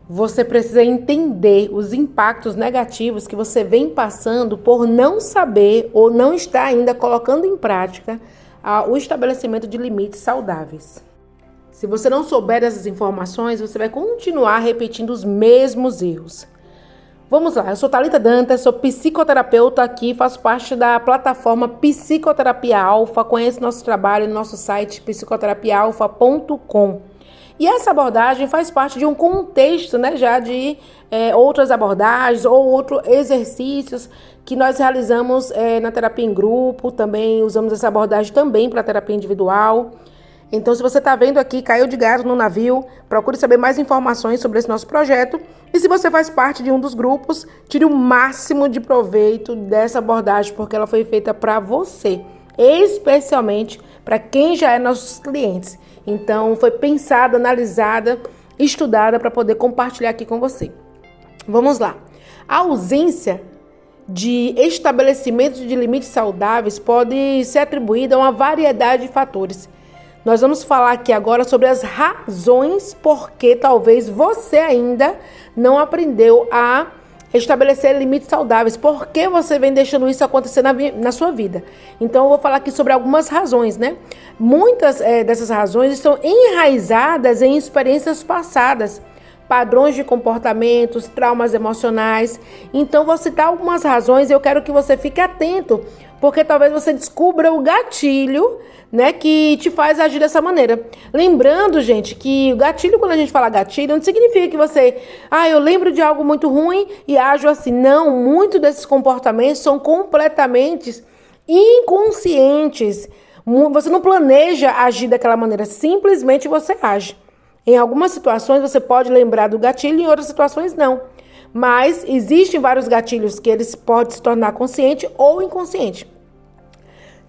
Você precisa entender os impactos negativos que você vem passando por não saber ou não estar ainda colocando em prática o estabelecimento de limites saudáveis. Se você não souber dessas informações, você vai continuar repetindo os mesmos erros. Vamos lá, eu sou Thalita Dantas, sou psicoterapeuta aqui, faço parte da plataforma Psicoterapia Alfa, conheço nosso trabalho no nosso site psicoterapiaalfa.com. E essa abordagem faz parte de um contexto, né, já de outras abordagens ou outros exercícios que nós realizamos na terapia em grupo, também usamos essa abordagem também para terapia individual. Então, se você está vendo aqui, caiu de gato no navio, procure saber mais informações sobre esse nosso projeto. E se você faz parte de um dos grupos, tire o máximo de proveito dessa abordagem, porque ela foi feita para você, especialmente para quem já é nossos clientes. Então, foi pensada, analisada, estudada para poder compartilhar aqui com você. Vamos lá. A ausência de estabelecimento de limites saudáveis pode ser atribuída a uma variedade de fatores. Nós vamos falar aqui agora sobre as razões por que talvez você ainda não aprendeu a estabelecer limites saudáveis. Por que você vem deixando isso acontecer na sua vida? Então, eu vou falar aqui sobre algumas razões, né? Muitas dessas razões estão enraizadas em experiências passadas, padrões de comportamentos, traumas emocionais. Então, vou citar algumas razões e eu quero que você fique atento, porque talvez você descubra o gatilho, né, que te faz agir dessa maneira. Lembrando, gente, que o gatilho, quando a gente fala gatilho, não significa que você, eu lembro de algo muito ruim e ajo assim. Não, muitos desses comportamentos são completamente inconscientes. Você não planeja agir daquela maneira, simplesmente você age. Em algumas situações você pode lembrar do gatilho, em outras situações não. Mas existem vários gatilhos que eles podem se tornar consciente ou inconsciente.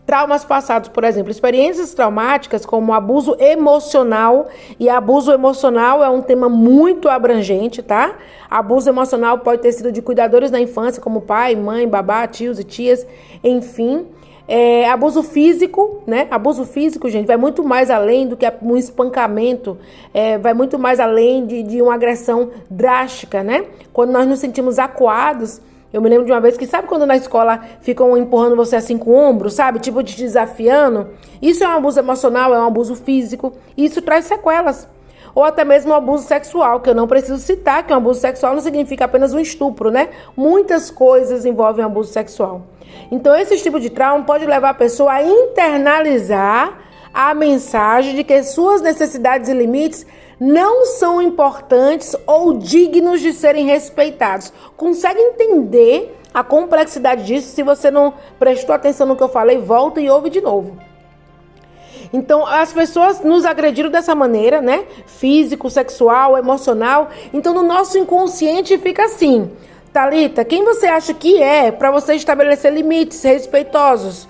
Traumas passados, por exemplo, experiências traumáticas como abuso emocional, e abuso emocional é um tema muito abrangente, tá? Abuso emocional pode ter sido de cuidadores na infância, como pai, mãe, babá, tios e tias, enfim. Abuso físico, né? Abuso físico, gente, vai muito mais além do que um espancamento, vai muito mais além de uma agressão drástica, né? Quando nós nos sentimos acuados. Eu me lembro de uma vez que, sabe quando na escola ficam empurrando você assim com o ombro, sabe? Tipo, te desafiando. Isso é um abuso emocional, é um abuso físico. E isso traz sequelas. Ou até mesmo um abuso sexual, que eu não preciso citar, que um abuso sexual não significa apenas um estupro, né? Muitas coisas envolvem abuso sexual. Então, esse tipo de trauma pode levar a pessoa a internalizar a mensagem de que suas necessidades e limites não são importantes ou dignos de serem respeitados. Consegue entender a complexidade disso? Se você não prestou atenção no que eu falei, volta e ouve de novo. Então, as pessoas nos agrediram dessa maneira, né? Físico, sexual, emocional. Então, no nosso inconsciente fica assim: Thalita, quem você acha que é para você estabelecer limites respeitosos?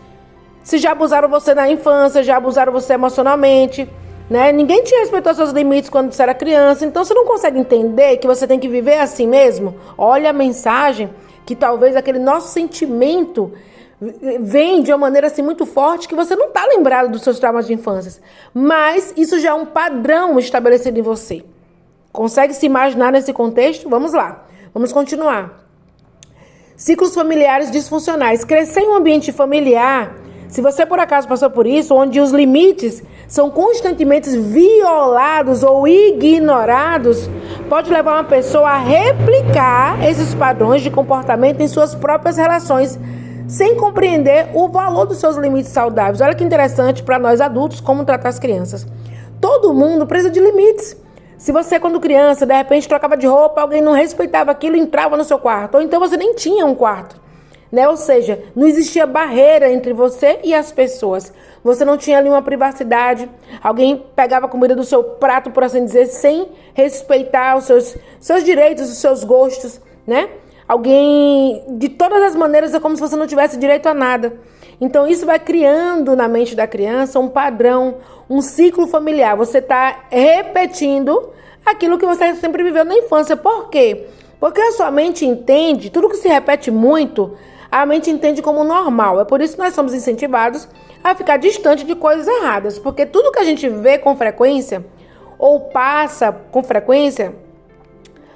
Se já abusaram você na infância, já abusaram você emocionalmente, né? Ninguém te respeitou seus limites quando você era criança. Então você não consegue entender que você tem que viver assim mesmo? Olha a mensagem que talvez aquele nosso sentimento vem de uma maneira assim muito forte, que você não está lembrado dos seus traumas de infância. Mas isso já é um padrão estabelecido em você. Consegue se imaginar nesse contexto? Vamos lá, vamos continuar. Ciclos familiares disfuncionais. Crescer em um ambiente familiar, se você por acaso passou por isso, onde os limites são constantemente violados ou ignorados, pode levar uma pessoa a replicar esses padrões de comportamento em suas próprias relações, sem compreender o valor dos seus limites saudáveis. Olha que interessante para nós adultos como tratar as crianças. Todo mundo precisa de limites. Se você, quando criança, de repente trocava de roupa, alguém não respeitava aquilo e entrava no seu quarto, ou então você nem tinha um quarto, né? Ou seja, não existia barreira entre você e as pessoas. Você não tinha ali uma privacidade. Alguém pegava a comida do seu prato, por assim dizer, sem respeitar os seus direitos, os seus gostos, né? Alguém, de todas as maneiras, é como se você não tivesse direito a nada. Então, isso vai criando na mente da criança um padrão, um ciclo familiar. Você está repetindo aquilo que você sempre viveu na infância. Por quê? Porque a sua mente entende, tudo que se repete muito, a mente entende como normal. É por isso que nós somos incentivados a ficar distante de coisas erradas. Porque tudo que a gente vê com frequência, ou passa com frequência,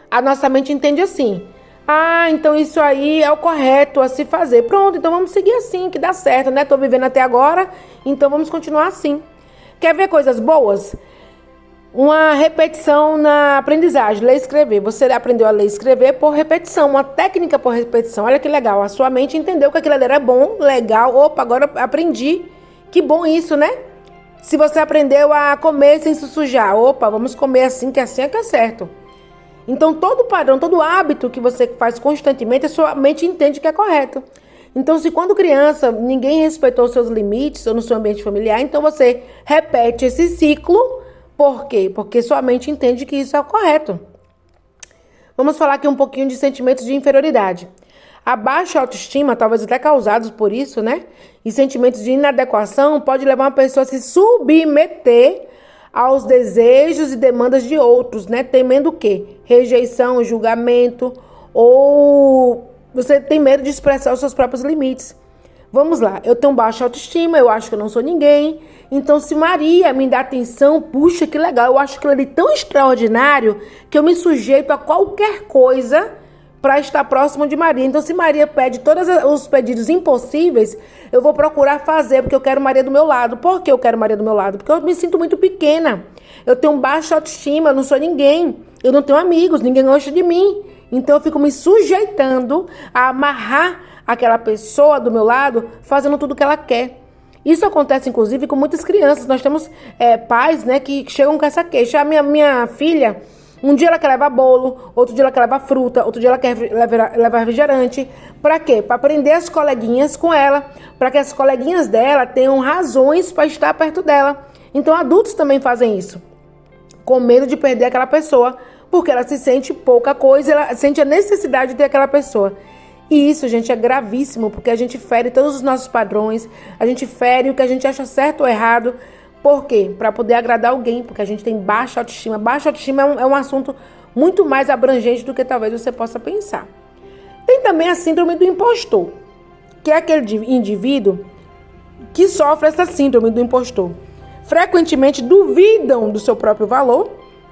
A nossa mente entende assim. Ah, então isso aí é o correto a se fazer. Pronto, então vamos seguir assim, que dá certo, né? Tô vivendo até agora, então vamos continuar assim. Quer ver coisas boas? Uma repetição na aprendizagem, ler e escrever. Você aprendeu a ler e escrever por repetição, uma técnica por repetição. Olha que legal, a sua mente entendeu que aquilo ali era bom, legal. Opa, agora aprendi. Que bom isso, né? Se você aprendeu a comer sem se sujar, opa, vamos comer assim que é que é certo. Então, todo padrão, todo hábito que você faz constantemente, a sua mente entende que é correto. Então, se quando criança ninguém respeitou os seus limites ou no seu ambiente familiar, então você repete esse ciclo. Por quê? Porque sua mente entende que isso é o correto. Vamos falar aqui um pouquinho de sentimentos de inferioridade. A baixa autoestima, talvez até causados por isso, né? E sentimentos de inadequação pode levar uma pessoa a se submeter aos desejos e demandas de outros, né? Temendo o quê? Rejeição, julgamento, ou você tem medo de expressar os seus próprios limites. Vamos lá, eu tenho baixa autoestima, eu acho que eu não sou ninguém. Então, se Maria me dá atenção, puxa, que legal, eu acho aquilo ali tão extraordinário que eu me sujeito a qualquer coisa para estar próximo de Maria. Então, se Maria pede todos os pedidos impossíveis, eu vou procurar fazer, porque eu quero Maria do meu lado. Por que eu quero Maria do meu lado? Porque eu me sinto muito pequena. Eu tenho baixa autoestima, eu não sou ninguém. Eu não tenho amigos, ninguém gosta de mim. Então, eu fico me sujeitando a amarrar aquela pessoa do meu lado, fazendo tudo o que ela quer. Isso acontece, inclusive, com muitas crianças. Nós temos pais, né, que chegam com essa queixa. A minha filha, um dia ela quer levar bolo, outro dia ela quer levar fruta, outro dia ela quer levar refrigerante. Para quê? Para aprender as coleguinhas com ela, para que as coleguinhas dela tenham razões para estar perto dela. Então, adultos também fazem isso, com medo de perder aquela pessoa, porque ela se sente pouca coisa, ela sente a necessidade de ter aquela pessoa. E isso, gente, é gravíssimo, porque a gente fere todos os nossos padrões, a gente fere o que a gente acha certo ou errado. Por quê? Para poder agradar alguém, porque a gente tem baixa autoestima. Baixa autoestima é um assunto muito mais abrangente do que talvez você possa pensar. Tem também a síndrome do impostor, que é aquele indivíduo que sofre essa síndrome do impostor. Frequentemente duvidam do seu próprio valor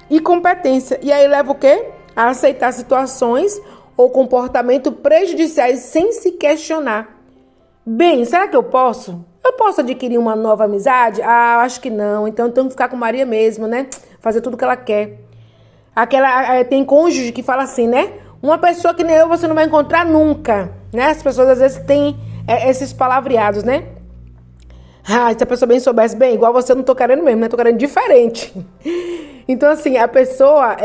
e competência. E aí leva o quê? A aceitar situações ou comportamento prejudiciais sem se questionar. Bem, será que eu posso? Eu posso adquirir uma nova amizade? Ah, acho que não. Então eu tenho que ficar com Maria mesmo, né? Fazer tudo o que ela quer. Tem cônjuge que fala assim, né? Uma pessoa que nem eu você não vai encontrar nunca, né? As pessoas às vezes têm esses palavreados, né? Ah, se a pessoa bem soubesse bem, igual você, eu não tô querendo mesmo, né? Tô querendo diferente. Então, assim, a pessoa,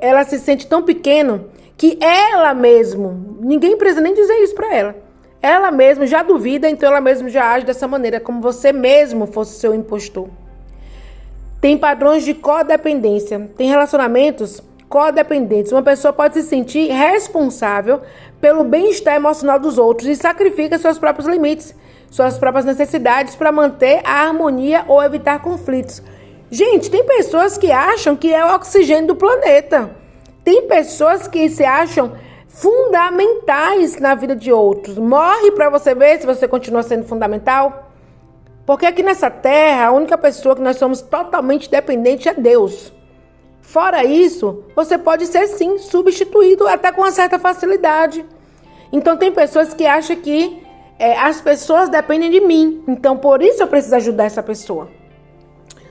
ela se sente tão pequena que ela mesmo, ninguém precisa nem dizer isso pra ela. Ela mesma já duvida, então ela mesma já age dessa maneira, como você mesmo fosse seu impostor. Tem padrões de codependência, tem relacionamentos codependentes. Uma pessoa pode se sentir responsável pelo bem-estar emocional dos outros e sacrifica seus próprios limites, suas próprias necessidades para manter a harmonia ou evitar conflitos. Gente, tem pessoas que acham que é o oxigênio do planeta. Tem pessoas que se acham fundamentais na vida de outros. Morre para você ver se você continua sendo fundamental. Porque aqui nessa terra, a única pessoa que nós somos totalmente dependente é Deus. Fora isso, você pode ser sim substituído até com uma certa facilidade. Então tem pessoas que acham que as pessoas dependem de mim. Então por isso eu preciso ajudar essa pessoa.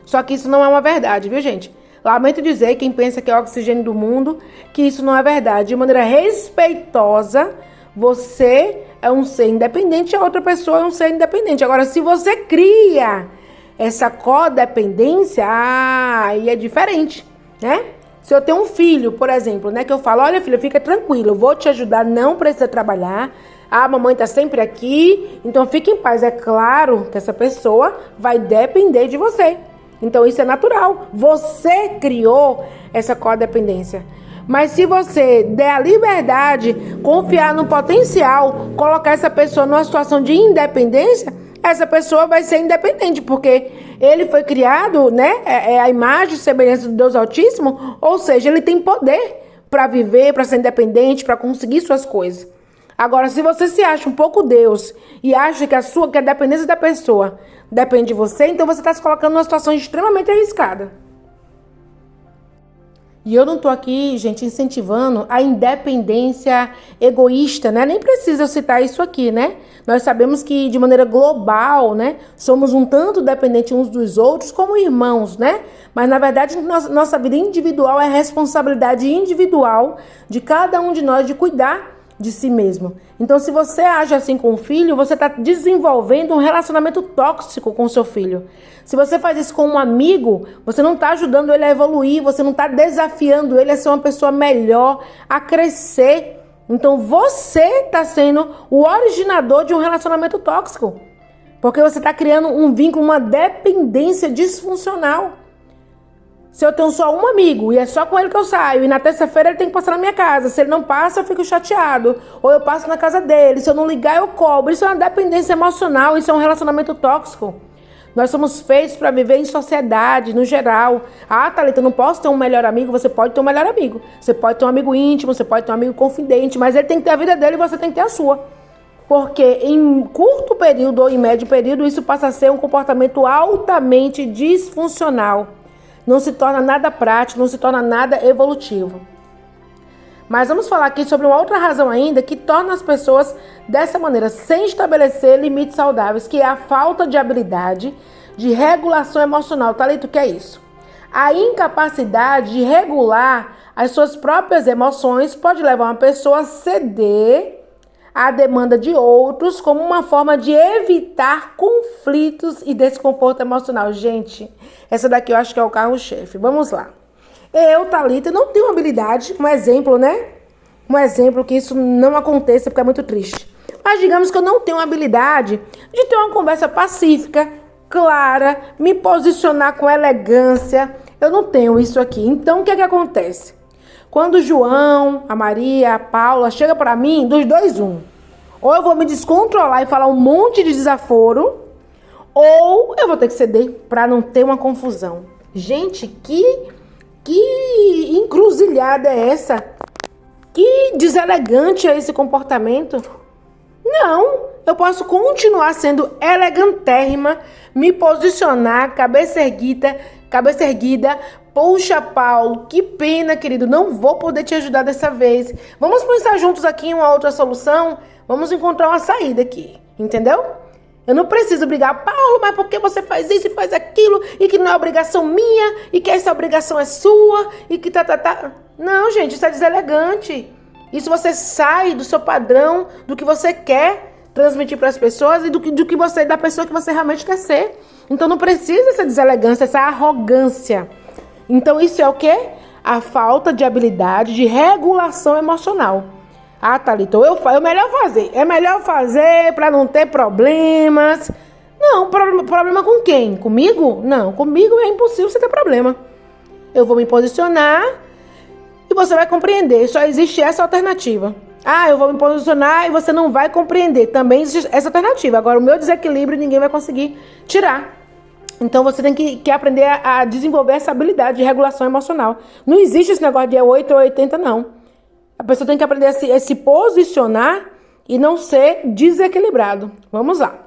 Só que isso não é uma verdade, viu, gente? Lamento dizer, quem pensa que é o oxigênio do mundo, que isso não é verdade. De maneira respeitosa, você é um ser independente, a outra pessoa é um ser independente. Agora, se você cria essa codependência, aí é diferente, né? Se eu tenho um filho, por exemplo, né, que eu falo, olha, filho, fica tranquilo, eu vou te ajudar, não precisa trabalhar. A mamãe tá sempre aqui, então fique em paz. É claro que essa pessoa vai depender de você. Então isso é natural. Você criou essa codependência. Mas se você der a liberdade, confiar no potencial, colocar essa pessoa numa situação de independência, essa pessoa vai ser independente, porque ele foi criado, né? É a imagem e semelhança do Deus Altíssimo, ou seja, ele tem poder para viver, para ser independente, para conseguir suas coisas. Agora, se você se acha um pouco Deus e acha que a dependência da pessoa depende de você, então você está se colocando numa situação extremamente arriscada. E eu não tô aqui, gente, incentivando a independência egoísta, né? Nem precisa eu citar isso aqui, né? Nós sabemos que, de maneira global, né? Somos um tanto dependentes uns dos outros como irmãos, né? Mas, na verdade, nossa vida individual é responsabilidade individual de cada um de nós de cuidar de si mesmo. Então, se você age assim com o filho, você está desenvolvendo um relacionamento tóxico com o seu filho. Se você faz isso com um amigo, você não está ajudando ele a evoluir, você não está desafiando ele a ser uma pessoa melhor, a crescer. Então, você está sendo o originador de um relacionamento tóxico. Porque você está criando um vínculo, uma dependência disfuncional. Se eu tenho só um amigo e é só com ele que eu saio, e na terça-feira ele tem que passar na minha casa, se ele não passa eu fico chateado, ou eu passo na casa dele, se eu não ligar eu cobro. Isso é uma dependência emocional, isso é um relacionamento tóxico. Nós somos feitos para viver em sociedade, no geral. Ah, Thalita, eu não posso ter um melhor amigo. Você pode ter um melhor amigo, você pode ter um amigo íntimo, você pode ter um amigo confidente, mas ele tem que ter a vida dele e você tem que ter a sua. Porque em curto período ou em médio período isso passa a ser um comportamento altamente disfuncional. Não se torna nada prático, não se torna nada evolutivo. Mas vamos falar aqui sobre uma outra razão ainda que torna as pessoas dessa maneira, sem estabelecer limites saudáveis, que é a falta de habilidade de regulação emocional. Thalita, o que é isso? A incapacidade de regular as suas próprias emoções pode levar uma pessoa a ceder à demanda de outros como uma forma de evitar conflitos e desconforto emocional. Gente, essa daqui eu acho que é o carro-chefe. Vamos lá. Eu, Thalita, não tenho habilidade, um exemplo, né? Um exemplo que isso não aconteça porque é muito triste. Mas digamos que eu não tenho habilidade de ter uma conversa pacífica, clara, me posicionar com elegância. Eu não tenho isso aqui. Então, o que é que acontece? Quando o João, a Maria, a Paula chega para mim, dos dois, um. Ou eu vou me descontrolar e falar um monte de desaforo, ou eu vou ter que ceder para não ter uma confusão. Gente, que encruzilhada é essa? Que deselegante é esse comportamento? Não, eu posso continuar sendo elegantérrima, me posicionar, cabeça erguida. Poxa, Paulo, que pena, querido, não vou poder te ajudar dessa vez. Vamos pensar juntos aqui em uma outra solução? Vamos encontrar uma saída aqui, entendeu? Eu não preciso brigar, Paulo, mas por que você faz isso e faz aquilo? E que não é obrigação minha, e que essa obrigação é sua, e que tá. Não, gente, isso é deselegante. Isso você sai do seu padrão, do que você quer transmitir para as pessoas e do que você, da pessoa que você realmente quer ser. Então não precisa dessa deselegância, essa arrogância. Então isso é o quê? A falta de habilidade de regulação emocional. Ah, Thalita, é melhor fazer para não ter problemas. Não, problema com quem? Comigo? Não, comigo é impossível você ter problema. Eu vou me posicionar e você vai compreender. Só existe essa alternativa. Ah, eu vou me posicionar e você não vai compreender. Também existe essa alternativa. Agora, o meu desequilíbrio ninguém vai conseguir tirar. Então, você tem que aprender a desenvolver essa habilidade de regulação emocional. Não existe esse negócio de 8 ou 80, não. A pessoa tem que aprender a se posicionar e não ser desequilibrado. Vamos lá.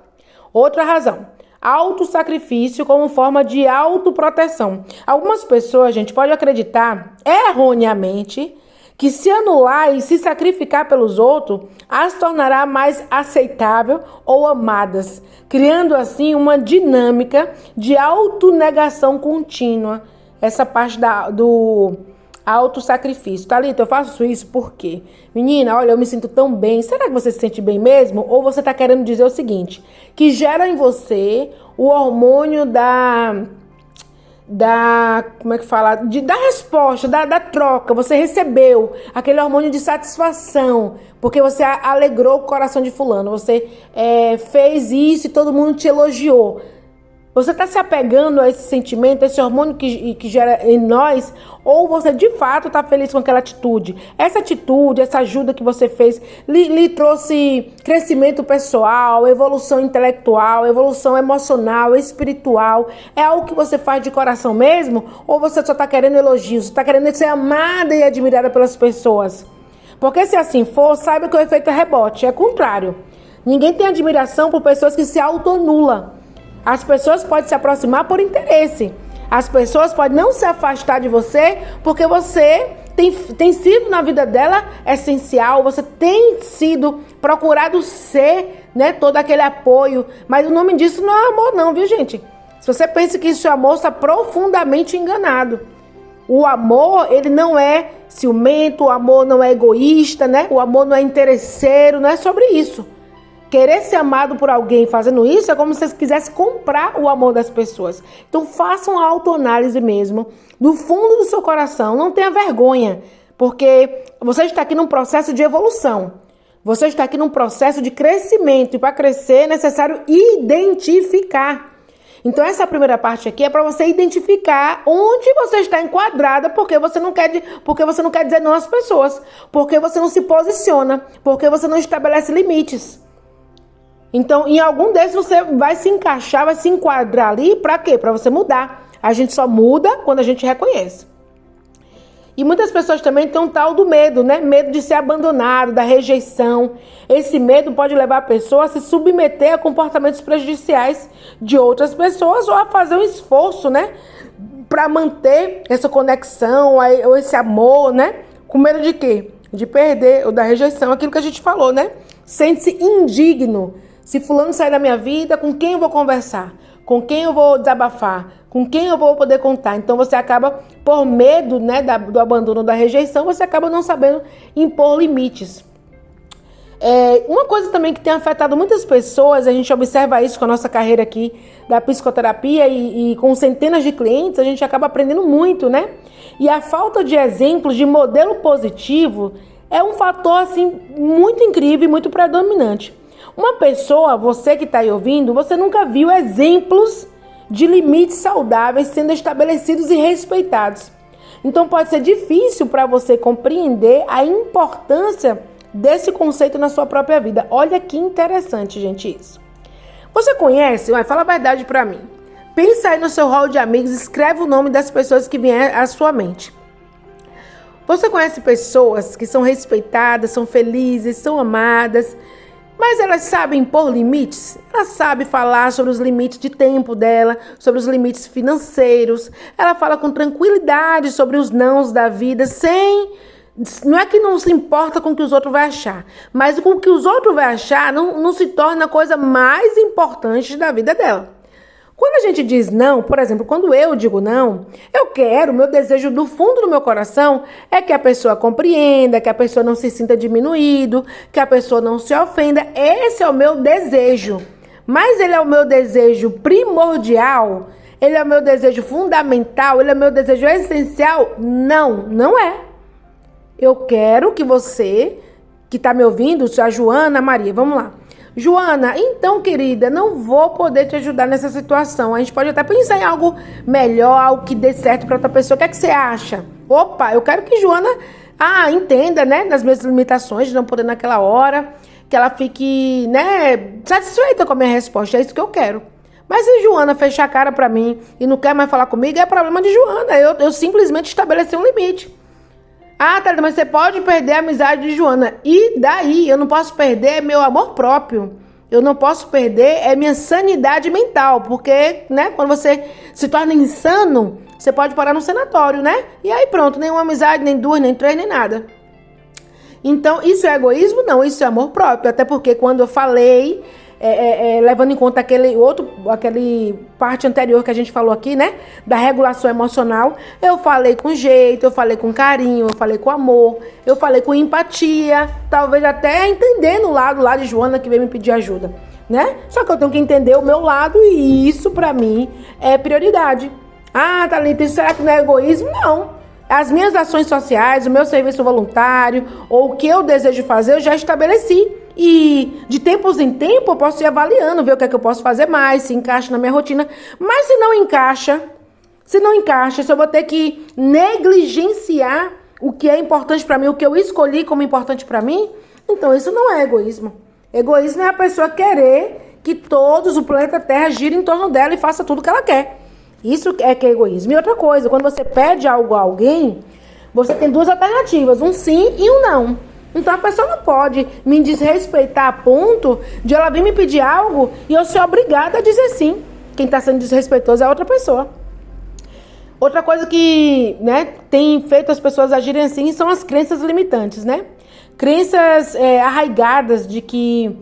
Outra razão. Autossacrifício como forma de autoproteção. Algumas pessoas, gente, podem acreditar erroneamente que se anular e se sacrificar pelos outros as tornará mais aceitável ou amadas, criando assim uma dinâmica de autonegação contínua. Essa parte do autossacrifício. Thalita, eu faço isso por quê? Menina, olha, eu me sinto tão bem. Será que você se sente bem mesmo? Ou você está querendo dizer o seguinte, que gera em você o hormônio como é que fala? Da resposta, da troca. Você recebeu aquele hormônio de satisfação, porque você alegrou o coração de fulano. Você fez isso e todo mundo te elogiou. Você está se apegando a esse sentimento, a esse hormônio que gera em nós, ou você de fato está feliz com aquela atitude? Essa atitude, essa ajuda que você fez, lhe trouxe crescimento pessoal, evolução intelectual, evolução emocional, espiritual? É algo que você faz de coração mesmo? Ou você só está querendo elogios, está querendo ser amada e admirada pelas pessoas? Porque se assim for, saiba que o efeito é rebote, é contrário. Ninguém tem admiração por pessoas que se autoanulam. As pessoas podem se aproximar por interesse. As pessoas podem não se afastar de você porque você tem sido na vida dela essencial, você tem sido procurado ser, né, todo aquele apoio. Mas o nome disso não é amor não, viu, gente? Se você pensa que isso é amor, está profundamente enganado. O amor, ele não é ciumento, o amor não é egoísta, né? O amor não é interesseiro, não é sobre isso. Querer ser amado por alguém fazendo isso é como se você quisesse comprar o amor das pessoas. Então façam a autoanálise mesmo, do fundo do seu coração. Não tenha vergonha, porque você está aqui num processo de evolução. Você está aqui num processo de crescimento. E para crescer é necessário identificar. Então essa primeira parte aqui é para você identificar onde você está enquadrada, porque você não quer dizer não às pessoas, porque você não se posiciona, porque você não estabelece limites. Então, em algum desses você vai se encaixar, vai se enquadrar ali, para quê? Para você mudar. A gente só muda quando a gente reconhece. E muitas pessoas também têm um tal do medo, né? Medo de ser abandonado, da rejeição. Esse medo pode levar a pessoa a se submeter a comportamentos prejudiciais de outras pessoas ou a fazer um esforço, né? Para manter essa conexão, ou esse amor, né? Com medo de quê? De perder, ou da rejeição, aquilo que a gente falou, né? Sente-se indigno. Se fulano sair da minha vida, com quem eu vou conversar? Com quem eu vou desabafar? Com quem eu vou poder contar? Então você acaba, por medo, né, do abandono, da rejeição, você acaba não sabendo impor limites. Uma coisa também que tem afetado muitas pessoas, a gente observa isso com a nossa carreira aqui da psicoterapia e com centenas de clientes, a gente acaba aprendendo muito, né? E a falta de exemplos de modelo positivo é um fator assim muito incrível e muito predominante. Uma pessoa, você que está aí ouvindo, você nunca viu exemplos de limites saudáveis sendo estabelecidos e respeitados. Então pode ser difícil para você compreender a importância desse conceito na sua própria vida. Olha que interessante, gente, isso. Você conhece? Fala a verdade para mim. Pensa aí no seu hall de amigos, escreve o nome das pessoas que vêm à sua mente. Você conhece pessoas que são respeitadas, são felizes, são amadas, mas elas sabem impor limites? Ela sabe falar sobre os limites de tempo dela, sobre os limites financeiros. Ela fala com tranquilidade sobre os nãos da vida, não é que não se importa com o que os outros vão achar, mas com o que os outros vão achar não se torna a coisa mais importante da vida dela. Quando a gente diz não, por exemplo, quando eu digo não, o meu desejo do fundo do meu coração é que a pessoa compreenda, que a pessoa não se sinta diminuído, que a pessoa não se ofenda. Esse é o meu desejo. Mas ele é o meu desejo primordial? Ele é o meu desejo fundamental? Ele é o meu desejo essencial? Não, não é. Eu quero que você, que está me ouvindo, a Joana, a Maria, vamos lá. Joana, então, querida, não vou poder te ajudar nessa situação. A gente pode até pensar em algo melhor, algo que dê certo para outra pessoa. O que é que você acha? Opa, eu quero que Joana entenda, né, nas minhas limitações de não poder naquela hora, que ela fique, né, satisfeita com a minha resposta. É isso que eu quero. Mas se Joana fechar a cara para mim e não quer mais falar comigo, é problema de Joana. Eu simplesmente estabeleci um limite. Thalita, mas você pode perder a amizade de Joana. E daí? Eu não posso perder meu amor próprio. Eu não posso perder minha sanidade mental. Porque, né, quando você se torna insano, você pode parar no sanatório, né? E aí pronto, nenhuma amizade, nem duas, nem três, nem nada. Então, isso é egoísmo? Não, isso é amor próprio. Até porque quando eu falei, levando em conta aquele parte anterior que a gente falou aqui, né? Da regulação emocional, eu falei com jeito, eu falei com carinho, eu falei com amor, eu falei com empatia, talvez até entendendo o lado lá de Joana que veio me pedir ajuda, né? Só que eu tenho que entender o meu lado e isso pra mim é prioridade. Thalita, será que não é egoísmo? Não. As minhas ações sociais, o meu serviço voluntário, ou o que eu desejo fazer, eu já estabeleci. E de tempos em tempo eu posso ir avaliando, ver o que é que eu posso fazer mais, se encaixa na minha rotina. Mas se não encaixa, se eu vou ter que negligenciar o que é importante para mim, o que eu escolhi como importante para mim, então isso não é egoísmo. Egoísmo é a pessoa querer que todos, o planeta Terra, gire em torno dela e faça tudo o que ela quer. Isso é que é egoísmo. E outra coisa, quando você pede algo a alguém, você tem duas alternativas, um sim e um não. Então a pessoa não pode me desrespeitar a ponto de ela vir me pedir algo e eu ser obrigada a dizer sim. Quem está sendo desrespeitoso é a outra pessoa. Outra coisa que, né, tem feito as pessoas agirem assim são as crenças limitantes, né? Crenças arraigadas de que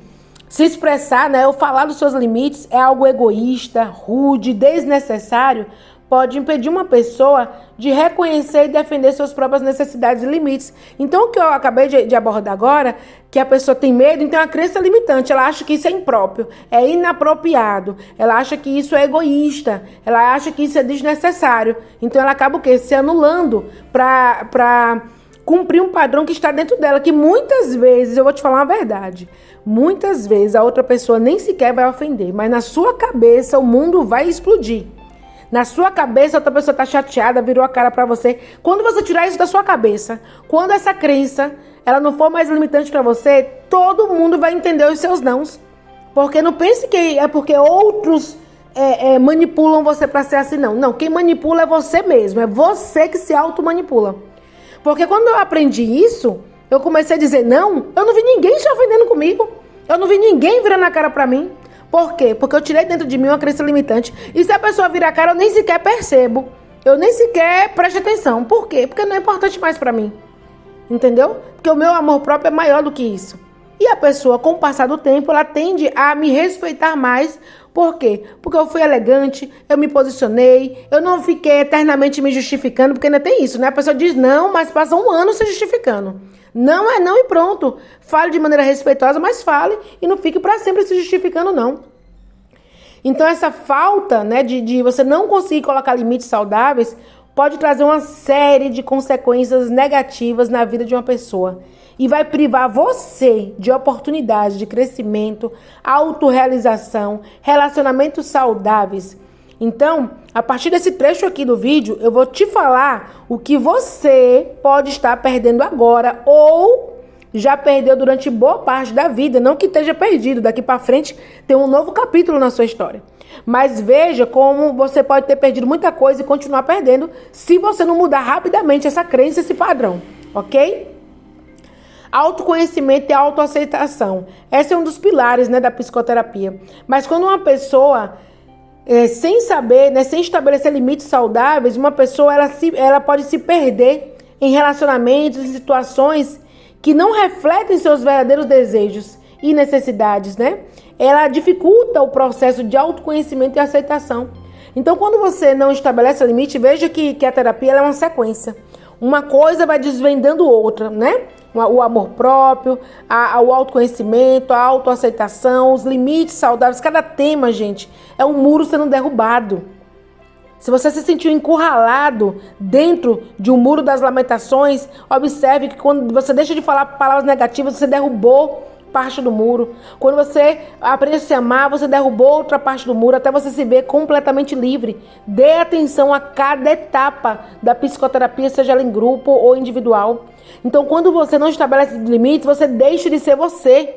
se expressar, né, ou falar dos seus limites é algo egoísta, rude, desnecessário, pode impedir uma pessoa de reconhecer e defender suas próprias necessidades e limites. Então, o que eu acabei de abordar agora, que a pessoa tem medo, então é uma crença limitante. Ela acha que isso é impróprio, é inapropriado. Ela acha que isso é egoísta. Ela acha que isso é desnecessário. Então, ela acaba o quê? Se anulando para cumprir um padrão que está dentro dela, que muitas vezes, eu vou te falar uma verdade, muitas vezes a outra pessoa nem sequer vai ofender, mas na sua cabeça o mundo vai explodir. Na sua cabeça, outra pessoa tá chateada, virou a cara pra você. Quando você tirar isso da sua cabeça, quando essa crença, ela não for mais limitante pra você, todo mundo vai entender os seus nãos. Porque não pense que é porque outros manipulam você pra ser assim, não. Não, quem manipula é você mesmo, é você que se automanipula. Porque quando eu aprendi isso, eu comecei a dizer não, eu não vi ninguém se ofendendo comigo. Eu não vi ninguém virando a cara pra mim. Por quê? Porque eu tirei dentro de mim uma crença limitante. E se a pessoa virar a cara, eu nem sequer percebo. Eu nem sequer presto atenção. Por quê? Porque não é importante mais pra mim. Entendeu? Porque o meu amor próprio é maior do que isso. E a pessoa, com o passar do tempo, ela tende a me respeitar mais. Por quê? Porque eu fui elegante, eu me posicionei, eu não fiquei eternamente me justificando, porque ainda tem isso, né? A pessoa diz não, mas passa um ano se justificando. Não é não e pronto. Fale de maneira respeitosa, mas fale e não fique para sempre se justificando, não. Então essa falta, né, de você não conseguir colocar limites saudáveis pode trazer uma série de consequências negativas na vida de uma pessoa. E vai privar você de oportunidades de crescimento, autorrealização, relacionamentos saudáveis. Então, a partir desse trecho aqui do vídeo, eu vou te falar o que você pode estar perdendo agora ou já perdeu durante boa parte da vida. Não que esteja perdido, daqui para frente tem um novo capítulo na sua história. Mas veja como você pode ter perdido muita coisa e continuar perdendo se você não mudar rapidamente essa crença, esse padrão, ok? Autoconhecimento e autoaceitação. Esse é um dos pilares, né, da psicoterapia. Mas quando uma pessoa sem saber, né, sem estabelecer limites saudáveis, uma pessoa ela pode se perder em relacionamentos, em situações que não refletem seus verdadeiros desejos e necessidades, né? Ela dificulta o processo de autoconhecimento e aceitação. Então, quando você não estabelece limite, veja que a terapia ela é uma sequência. Uma coisa vai desvendando outra, né? O amor próprio, o autoconhecimento, a autoaceitação, os limites saudáveis. Cada tema, gente, é um muro sendo derrubado. Se você se sentiu encurralado dentro de um muro das lamentações, observe que quando você deixa de falar palavras negativas, você derrubou parte do muro. Quando você aprende a se amar, você derrubou outra parte do muro até você se ver completamente livre. Dê atenção a cada etapa da psicoterapia, seja ela em grupo ou individual. Então, quando você não estabelece limites, você deixa de ser você.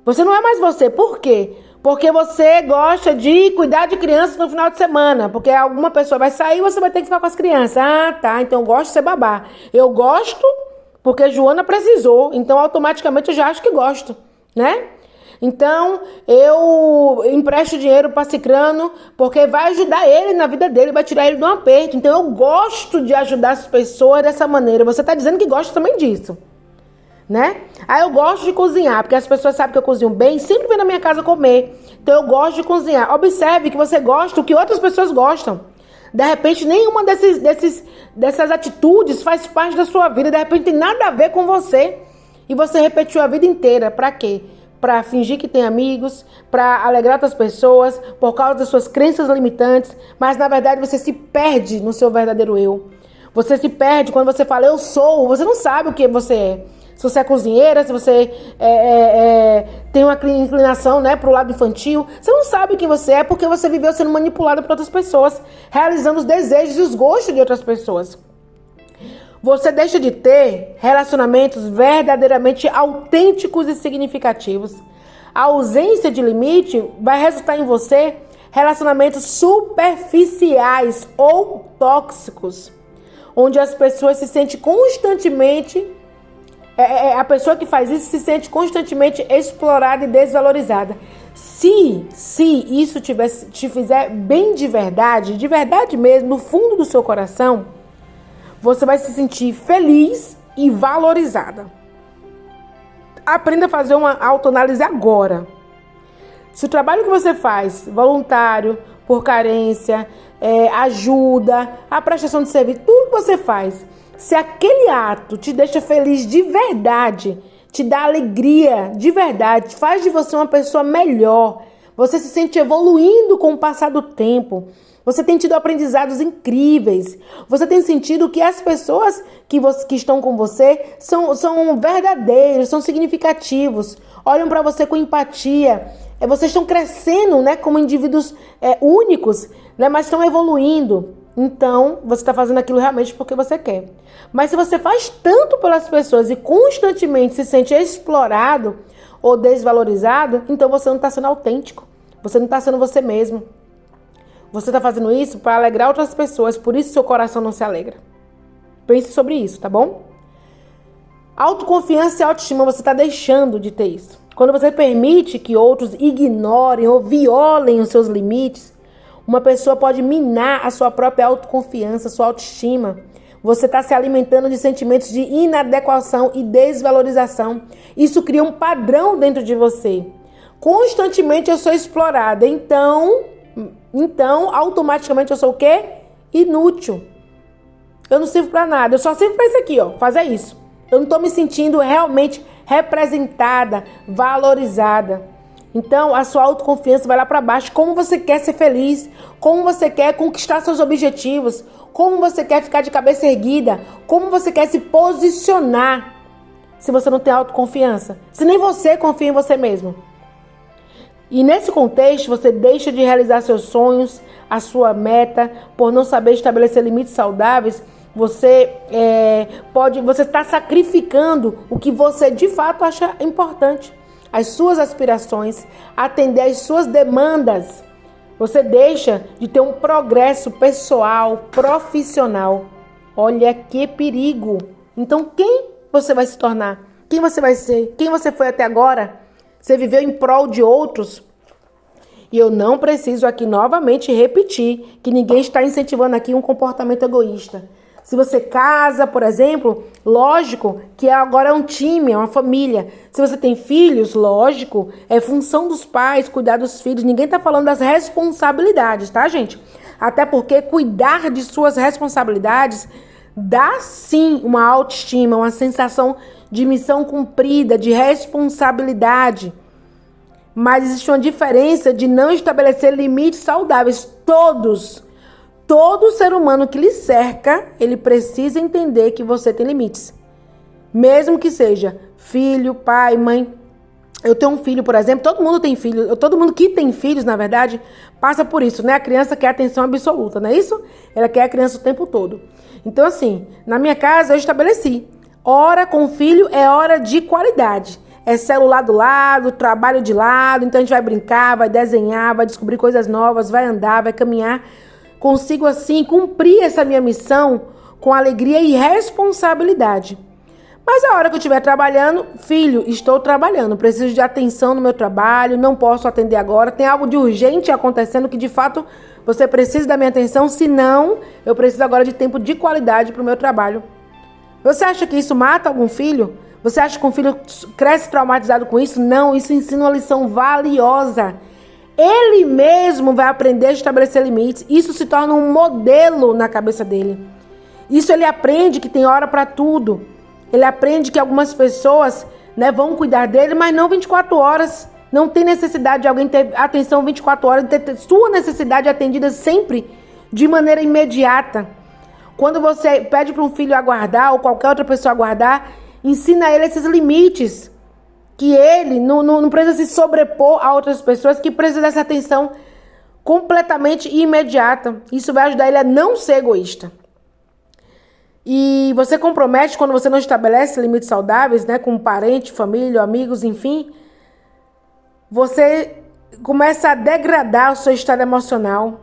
Você não é mais você. Por quê? Porque você gosta de cuidar de crianças no final de semana. Porque alguma pessoa vai sair e você vai ter que ficar com as crianças. Ah, tá. Então eu gosto de ser babá. Eu gosto porque Joana precisou. Então automaticamente eu já acho que gosto, né? Então eu empresto dinheiro para Cicrano porque vai ajudar ele na vida dele, vai tirar ele de um aperto. Então eu gosto de ajudar as pessoas dessa maneira. Você tá dizendo que gosta também disso, né? Eu gosto de cozinhar, porque as pessoas sabem que eu cozinho bem, sempre vem na minha casa comer. Então eu gosto de cozinhar. Observe que você gosta do que outras pessoas gostam. De repente, nenhuma dessas atitudes faz parte da sua vida. De repente, tem nada a ver com você. E você repetiu a vida inteira. Pra quê? Pra fingir que tem amigos, pra alegrar outras pessoas, por causa das suas crenças limitantes. Mas, na verdade, você se perde no seu verdadeiro eu. Você se perde quando você fala, eu sou. Você não sabe o que você é. Se você é cozinheira, se você tem uma inclinação, né, para o lado infantil, você não sabe quem você é porque você viveu sendo manipulado por outras pessoas, realizando os desejos e os gostos de outras pessoas. Você deixa de ter relacionamentos verdadeiramente autênticos e significativos. A ausência de limite vai resultar em você relacionamentos superficiais ou tóxicos, onde as pessoas se sentem constantemente... a pessoa que faz isso se sente constantemente explorada e desvalorizada. Se isso te fizer bem de verdade mesmo, no fundo do seu coração, você vai se sentir feliz e valorizada. Aprenda a fazer uma autoanálise agora. Se o trabalho que você faz, voluntário, por carência, ajuda, a prestação de serviço, tudo que você faz, se aquele ato te deixa feliz de verdade, te dá alegria de verdade, faz de você uma pessoa melhor, você se sente evoluindo com o passar do tempo, você tem tido aprendizados incríveis, você tem sentido que as pessoas que estão com você são verdadeiros, são significativos, olham para você com empatia, vocês estão crescendo, né, como indivíduos únicos, né, mas estão evoluindo. Então, você está fazendo aquilo realmente porque você quer. Mas se você faz tanto pelas pessoas e constantemente se sente explorado ou desvalorizado, então você não está sendo autêntico. Você não está sendo você mesmo. Você está fazendo isso para alegrar outras pessoas, por isso seu coração não se alegra. Pense sobre isso, tá bom? Autoconfiança e autoestima, você está deixando de ter isso. Quando você permite que outros ignorem ou violem os seus limites, uma pessoa pode minar a sua própria autoconfiança, sua autoestima. Você está se alimentando de sentimentos de inadequação e desvalorização. Isso cria um padrão dentro de você. Constantemente eu sou explorada, então automaticamente eu sou o quê? Inútil. Eu não sirvo para nada, eu só sirvo para isso aqui, ó, fazer isso. Eu não estou me sentindo realmente representada, valorizada. Então, a sua autoconfiança vai lá para baixo. Como você quer ser feliz, como você quer conquistar seus objetivos, como você quer ficar de cabeça erguida, como você quer se posicionar se você não tem autoconfiança, se nem você confia em você mesmo. E nesse contexto, você deixa de realizar seus sonhos, a sua meta, por não saber estabelecer limites saudáveis. Você está sacrificando o que você de fato acha importante. As suas aspirações, atender às suas demandas. Você deixa de ter um progresso pessoal, profissional. Olha que perigo. Então, quem você vai se tornar? Quem você vai ser? Quem você foi até agora? Você viveu em prol de outros? E eu não preciso aqui novamente repetir que ninguém está incentivando aqui um comportamento egoísta. Se você casa, por exemplo, lógico que agora é um time, é uma família. Se você tem filhos, lógico, é função dos pais cuidar dos filhos. Ninguém está falando das responsabilidades, tá, gente? Até porque cuidar de suas responsabilidades dá sim uma autoestima, uma sensação de missão cumprida, de responsabilidade. Mas existe uma diferença de não estabelecer limites saudáveis. Todo ser humano que lhe cerca, ele precisa entender que você tem limites. Mesmo que seja filho, pai, mãe. Eu tenho um filho, por exemplo, todo mundo tem filho. Todo mundo que tem filhos, na verdade, passa por isso, né? A criança quer atenção absoluta, não é isso? Ela quer a criança o tempo todo. Então, assim, na minha casa eu estabeleci. Hora com o filho é hora de qualidade. É celular do lado, trabalho de lado. Então a gente vai brincar, vai desenhar, vai descobrir coisas novas, vai andar, vai caminhar. Consigo, assim, cumprir essa minha missão com alegria e responsabilidade. Mas a hora que eu estiver trabalhando, filho, estou trabalhando, preciso de atenção no meu trabalho, não posso atender agora, tem algo de urgente acontecendo que, de fato, você precisa da minha atenção, senão eu preciso agora de tempo de qualidade para o meu trabalho. Você acha que isso mata algum filho? Você acha que um filho cresce traumatizado com isso? Não, isso ensina uma lição valiosa. Ele mesmo vai aprender a estabelecer limites. Isso se torna um modelo na cabeça dele. Isso ele aprende que tem hora para tudo. Ele aprende que algumas pessoas, né, vão cuidar dele, mas não 24 horas. Não tem necessidade de alguém ter atenção 24 horas, de ter sua necessidade atendida sempre de maneira imediata. Quando você pede para um filho aguardar ou qualquer outra pessoa aguardar, ensina ele esses limites. Que ele não precisa se sobrepor a outras pessoas, que precisa dessa atenção completamente imediata. Isso vai ajudar ele a não ser egoísta. E você compromete quando você não estabelece limites saudáveis, né, com um parente, família, amigos, enfim. Você começa a degradar o seu estado emocional.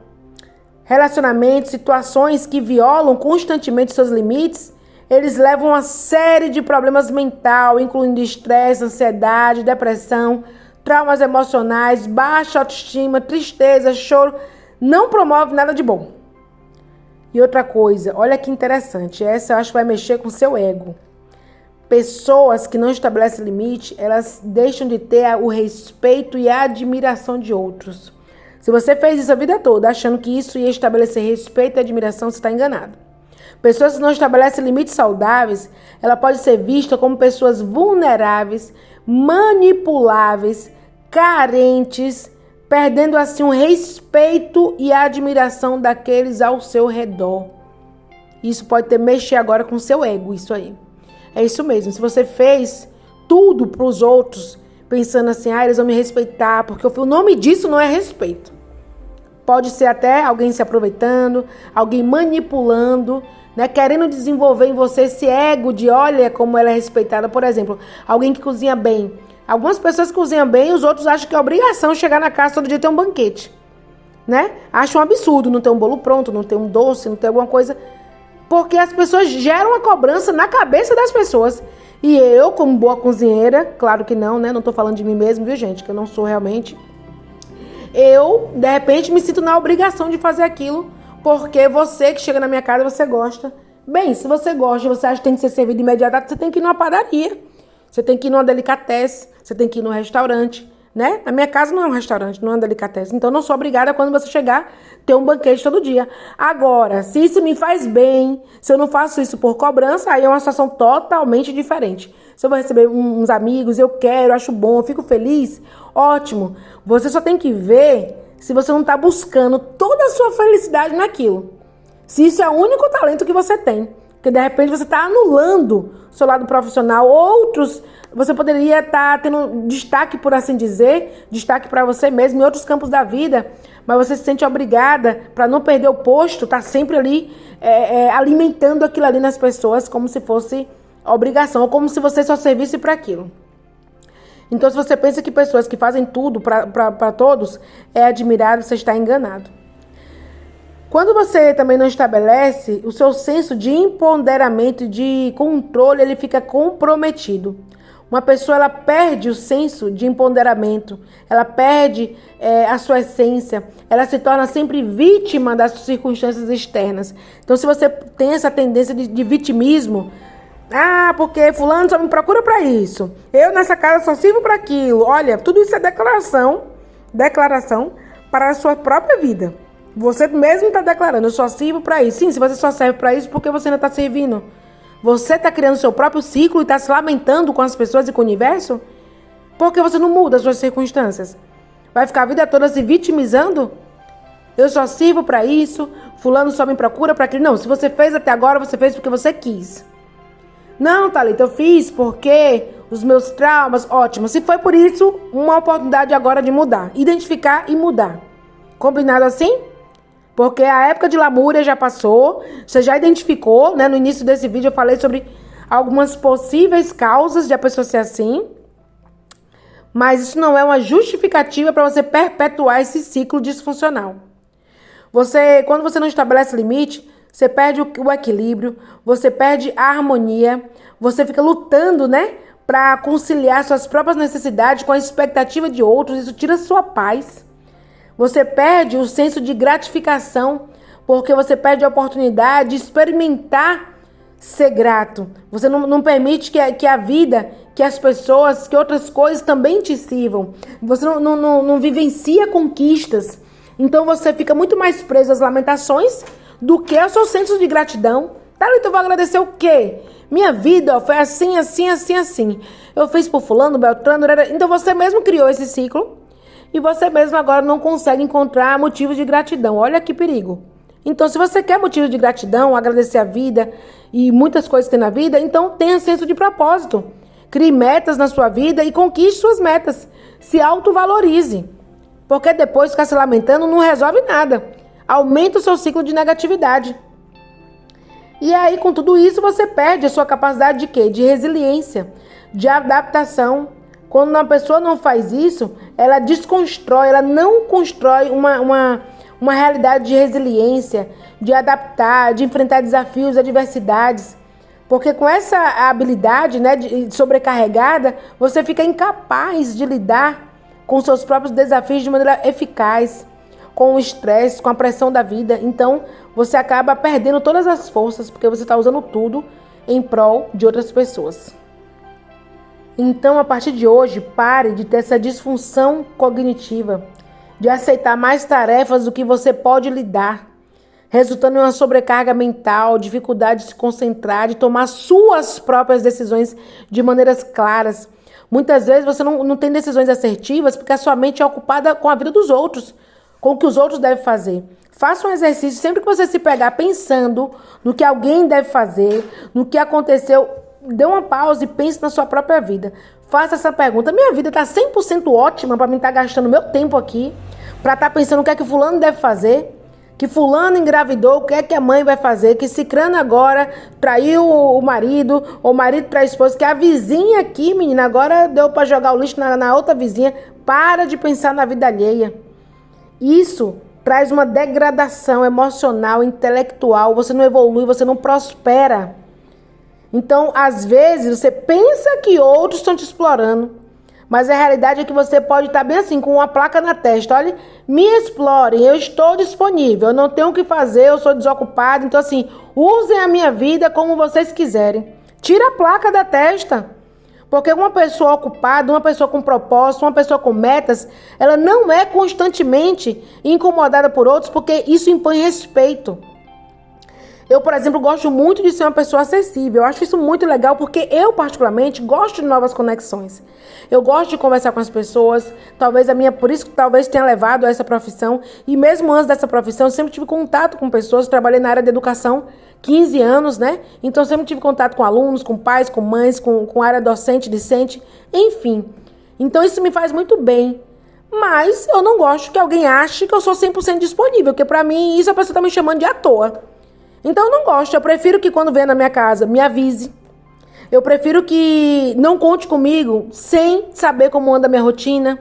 Relacionamentos, situações que violam constantemente seus limites, eles levam a uma série de problemas mentais, incluindo estresse, ansiedade, depressão, traumas emocionais, baixa autoestima, tristeza, choro, não promove nada de bom. E outra coisa, olha que interessante, essa eu acho que vai mexer com o seu ego. Pessoas que não estabelecem limite, elas deixam de ter o respeito e a admiração de outros. Se você fez isso a vida toda, achando que isso ia estabelecer respeito e admiração, você está enganado. Pessoas que não estabelecem limites saudáveis, ela pode ser vista como pessoas vulneráveis, manipuláveis, carentes, perdendo assim o respeito e a admiração daqueles ao seu redor. Isso pode mexer agora com o seu ego, isso aí. É isso mesmo, se você fez tudo para os outros, pensando assim, eles vão me respeitar, porque o nome disso não é respeito. Pode ser até alguém se aproveitando, alguém manipulando, né, querendo desenvolver em você esse ego de olha como ela é respeitada. Por exemplo, alguém que cozinha bem. Algumas pessoas cozinham bem, os outros acham que é obrigação chegar na casa todo dia e ter um banquete, né? Acham um absurdo não ter um bolo pronto, não ter um doce, não ter alguma coisa, porque as pessoas geram a cobrança na cabeça das pessoas. E eu, como boa cozinheira, claro que não, né? Não tô falando de mim mesmo, viu, gente? Que eu não sou realmente. Eu, de repente, me sinto na obrigação de fazer aquilo, porque você que chega na minha casa, você gosta. Bem, se você gosta, você acha que tem que ser servido imediatamente, você tem que ir numa padaria. Você tem que ir numa delicatessen, você tem que ir num restaurante, né? A minha casa não é um restaurante, não é uma delicatessen. Então, eu não sou obrigada, quando você chegar, ter um banquete todo dia. Agora, se isso me faz bem, se eu não faço isso por cobrança, aí é uma situação totalmente diferente. Se eu vou receber uns amigos, eu quero, acho bom, eu fico feliz, ótimo. Você só tem que ver se você não está buscando toda a sua felicidade naquilo. Se isso é o único talento que você tem. Porque de repente você está anulando o seu lado profissional. Outros, você poderia estar tendo destaque, por assim dizer, destaque para você mesmo em outros campos da vida, mas você se sente obrigada, para não perder o posto, tá sempre ali alimentando aquilo ali nas pessoas como se fosse obrigação, ou como se você só servisse para aquilo. Então, se você pensa que pessoas que fazem tudo para todos é admirável, você está enganado. Quando você também não estabelece, o seu senso de empoderamento e de controle, ele fica comprometido. Uma pessoa, ela perde o senso de empoderamento, ela perde a sua essência, ela se torna sempre vítima das circunstâncias externas. Então, se você tem essa tendência de vitimismo, porque fulano só me procura para isso, eu nessa casa só sirvo para aquilo. Olha, tudo isso é declaração para a sua própria vida. Você mesmo está declarando, eu só sirvo para isso. Sim, se você só serve para isso, por que você ainda está servindo? Você está criando seu próprio ciclo e está se lamentando com as pessoas e com o universo? Por que você não muda as suas circunstâncias? Vai ficar a vida toda se vitimizando? Eu só sirvo para isso, fulano só me procura para aquilo. Não, se você fez até agora, você fez porque você quis. Não, Thalita, eu fiz porque os meus traumas, ótimo. Se foi por isso, uma oportunidade agora de mudar. Identificar e mudar. Combinado assim? Porque a época de lamúria já passou, você já identificou, né? No início desse vídeo eu falei sobre algumas possíveis causas de a pessoa ser assim, mas isso não é uma justificativa para você perpetuar esse ciclo disfuncional. Quando você não estabelece limite, você perde o equilíbrio, você perde a harmonia, você fica lutando, né? Para conciliar suas próprias necessidades com a expectativa de outros, isso tira sua paz. Você perde o senso de gratificação, porque você perde a oportunidade de experimentar ser grato. Você não permite que a vida, que as pessoas, que outras coisas também te sirvam. Você não vivencia conquistas. Então você fica muito mais preso às lamentações do que ao seu senso de gratidão. Thalita, eu vou agradecer o quê? Minha vida foi assim, assim, assim, assim. Eu fiz por fulano, beltrano, então você mesmo criou esse ciclo. E você mesmo agora não consegue encontrar motivos de gratidão. Olha que perigo. Então, se você quer motivos de gratidão, agradecer a vida e muitas coisas que tem na vida, então tenha senso de propósito. Crie metas na sua vida e conquiste suas metas. Se autovalorize. Porque depois ficar se lamentando não resolve nada. Aumenta o seu ciclo de negatividade. E aí, com tudo isso, você perde a sua capacidade de quê? De resiliência, de adaptação. Quando uma pessoa não faz isso, ela desconstrói, ela não constrói uma realidade de resiliência, de adaptar, de enfrentar desafios, adversidades. Porque com essa habilidade, né, sobrecarregada, você fica incapaz de lidar com seus próprios desafios de maneira eficaz, com o estresse, com a pressão da vida. Então, você acaba perdendo todas as forças, porque você está usando tudo em prol de outras pessoas. Então, a partir de hoje, pare de ter essa disfunção cognitiva, de aceitar mais tarefas do que você pode lidar, resultando em uma sobrecarga mental, dificuldade de se concentrar, de tomar suas próprias decisões de maneiras claras. Muitas vezes você não tem decisões assertivas porque a sua mente é ocupada com a vida dos outros, com o que os outros devem fazer. Faça um exercício sempre que você se pegar pensando no que alguém deve fazer, no que aconteceu. Dê uma pausa e pense na sua própria vida. Faça essa pergunta. Minha vida está 100% ótima para mim estar gastando meu tempo aqui, para estar pensando o que é que fulano deve fazer, que fulano engravidou, o que é que a mãe vai fazer, que cicrano agora traiu o marido, ou o marido traiu a esposa, que a vizinha aqui, menina, agora deu para jogar o lixo na outra vizinha. Para de pensar na vida alheia. Isso traz uma degradação emocional, intelectual. Você não evolui, você não prospera. Então, às vezes, você pensa que outros estão te explorando, mas a realidade é que você pode estar bem assim, com uma placa na testa. Olha, me explorem, eu estou disponível, eu não tenho o que fazer, eu sou desocupado. Então, assim, usem a minha vida como vocês quiserem. Tira a placa da testa. Porque uma pessoa ocupada, uma pessoa com propósito, uma pessoa com metas, ela não é constantemente incomodada por outros, porque isso impõe respeito. Eu, por exemplo, gosto muito de ser uma pessoa acessível. Eu acho isso muito legal porque eu, particularmente, gosto de novas conexões. Eu gosto de conversar com as pessoas. Por isso que talvez tenha levado a essa profissão. E mesmo antes dessa profissão, eu sempre tive contato com pessoas. Trabalhei na área de educação 15 anos, né? Então, sempre tive contato com alunos, com pais, com mães, com área docente, discente, enfim. Então, isso me faz muito bem. Mas eu não gosto que alguém ache que eu sou 100% disponível, porque pra mim isso a pessoa tá me chamando de à toa. Então eu não gosto, eu prefiro que quando venha na minha casa me avise. Eu prefiro que não conte comigo sem saber como anda a minha rotina.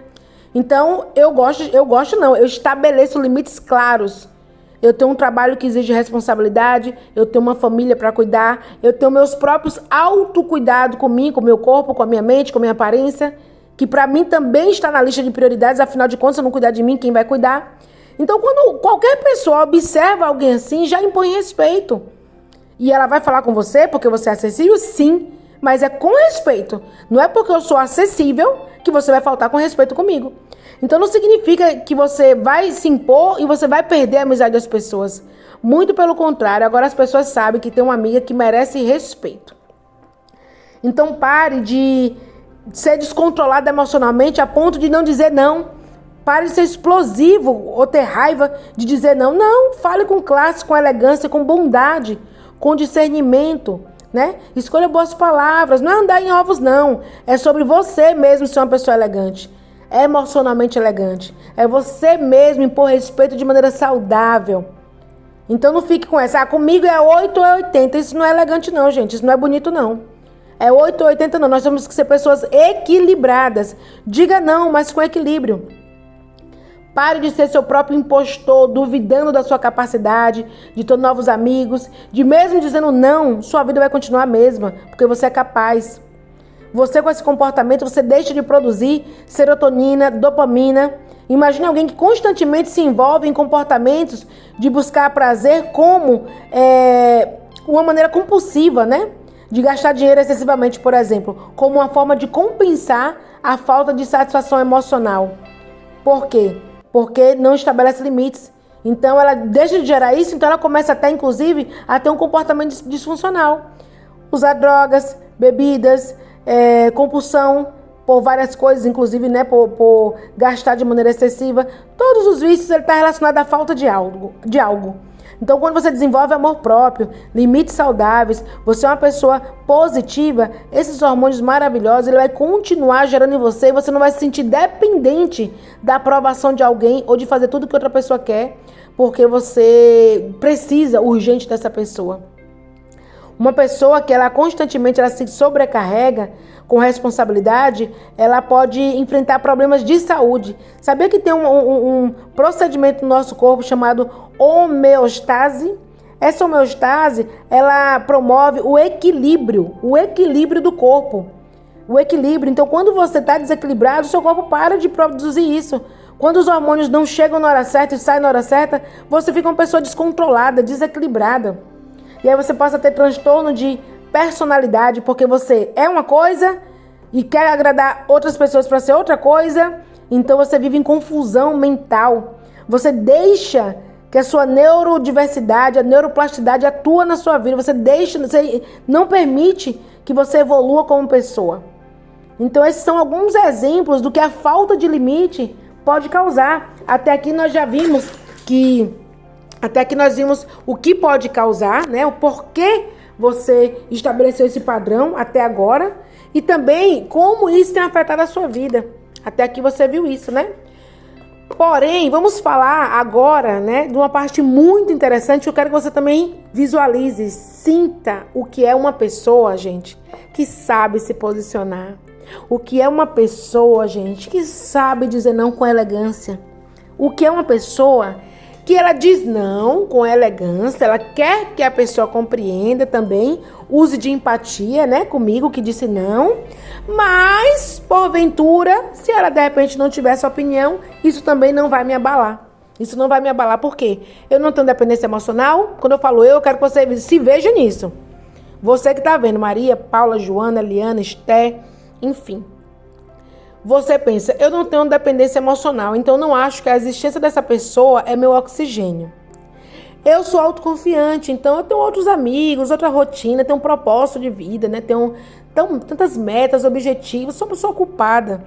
Então eu estabeleço limites claros. Eu tenho um trabalho que exige responsabilidade, eu tenho uma família para cuidar, eu tenho meus próprios autocuidados comigo, com o meu corpo, com a minha mente, com a minha aparência, que para mim também está na lista de prioridades, afinal de contas, se eu não cuidar de mim, quem vai cuidar? Então, quando qualquer pessoa observa alguém assim, já impõe respeito. E ela vai falar com você porque você é acessível? Sim, mas é com respeito. Não é porque eu sou acessível que você vai faltar com respeito comigo. Então, não significa que você vai se impor e você vai perder a amizade das pessoas. Muito pelo contrário, agora as pessoas sabem que tem uma amiga que merece respeito. Então, pare de ser descontrolado emocionalmente a ponto de não dizer não. Pare de ser explosivo ou ter raiva de dizer não. Não, fale com classe, com elegância, com bondade, com discernimento, né? Escolha boas palavras. Não é andar em ovos, não. É sobre você mesmo ser uma pessoa elegante. É emocionalmente elegante. É você mesmo impor respeito de maneira saudável. Então não fique com essa. Comigo é 8 ou é 80. Isso não é elegante, não, gente. Isso não é bonito, não. É 8 ou 80, não. Nós temos que ser pessoas equilibradas. Diga não, mas com equilíbrio. Pare de ser seu próprio impostor, duvidando da sua capacidade, de ter novos amigos, de mesmo dizendo não, sua vida vai continuar a mesma, porque você é capaz. Você com esse comportamento, você deixa de produzir serotonina, dopamina. Imagine alguém que constantemente se envolve em comportamentos de buscar prazer como uma maneira compulsiva, né? De gastar dinheiro excessivamente, por exemplo, como uma forma de compensar a falta de satisfação emocional. Por quê? Porque não estabelece limites. Então ela deixa de gerar isso, então ela começa até, inclusive, a ter um comportamento disfuncional. Usar drogas, bebidas, compulsão por várias coisas, inclusive, né, por gastar de maneira excessiva. Todos os vícios estão relacionados à falta de algo. Então, quando você desenvolve amor próprio, limites saudáveis, você é uma pessoa positiva, esses hormônios maravilhosos, ele vai continuar gerando em você e você não vai se sentir dependente da aprovação de alguém ou de fazer tudo que outra pessoa quer, porque você precisa urgente dessa pessoa. Uma pessoa que ela constantemente se sobrecarrega com responsabilidade, ela pode enfrentar problemas de saúde. Sabia que tem um procedimento no nosso corpo chamado homeostase? Essa homeostase, ela promove o equilíbrio do corpo. o equilíbrio. Então, quando você está desequilibrado, o seu corpo para de produzir isso. Quando os hormônios não chegam na hora certa e saem na hora certa, você fica uma pessoa descontrolada, desequilibrada. E aí você passa a ter transtorno de personalidade, porque você é uma coisa e quer agradar outras pessoas para ser outra coisa. Então você vive em confusão mental. Você deixa que a sua neurodiversidade, a neuroplasticidade atua na sua vida. Você não permite que você evolua como pessoa. Então esses são alguns exemplos do que a falta de limite pode causar. Até aqui nós vimos o que pode causar, né? O porquê você estabeleceu esse padrão até agora e também como isso tem afetado a sua vida. Até aqui você viu isso, né? Porém, vamos falar agora, né, de uma parte muito interessante que eu quero que você também visualize, sinta o que é uma pessoa, gente, que sabe se posicionar. O que é uma pessoa, gente, que sabe dizer não com elegância. O que é uma pessoa que ela diz não com elegância, ela quer que a pessoa compreenda também, use de empatia, né, comigo que disse não, mas, porventura, se ela de repente não tivesse opinião, isso também não vai me abalar. Isso não vai me abalar, por quê? Eu não tenho dependência emocional. Quando eu falo eu quero que você se veja nisso. Você que tá vendo, Maria, Paula, Joana, Liana, Esté, enfim. Você pensa, eu não tenho dependência emocional, então não acho que a existência dessa pessoa é meu oxigênio. Eu sou autoconfiante, então eu tenho outros amigos, outra rotina, tenho um propósito de vida, né? Tenho tantas metas, objetivos, sou uma pessoa ocupada.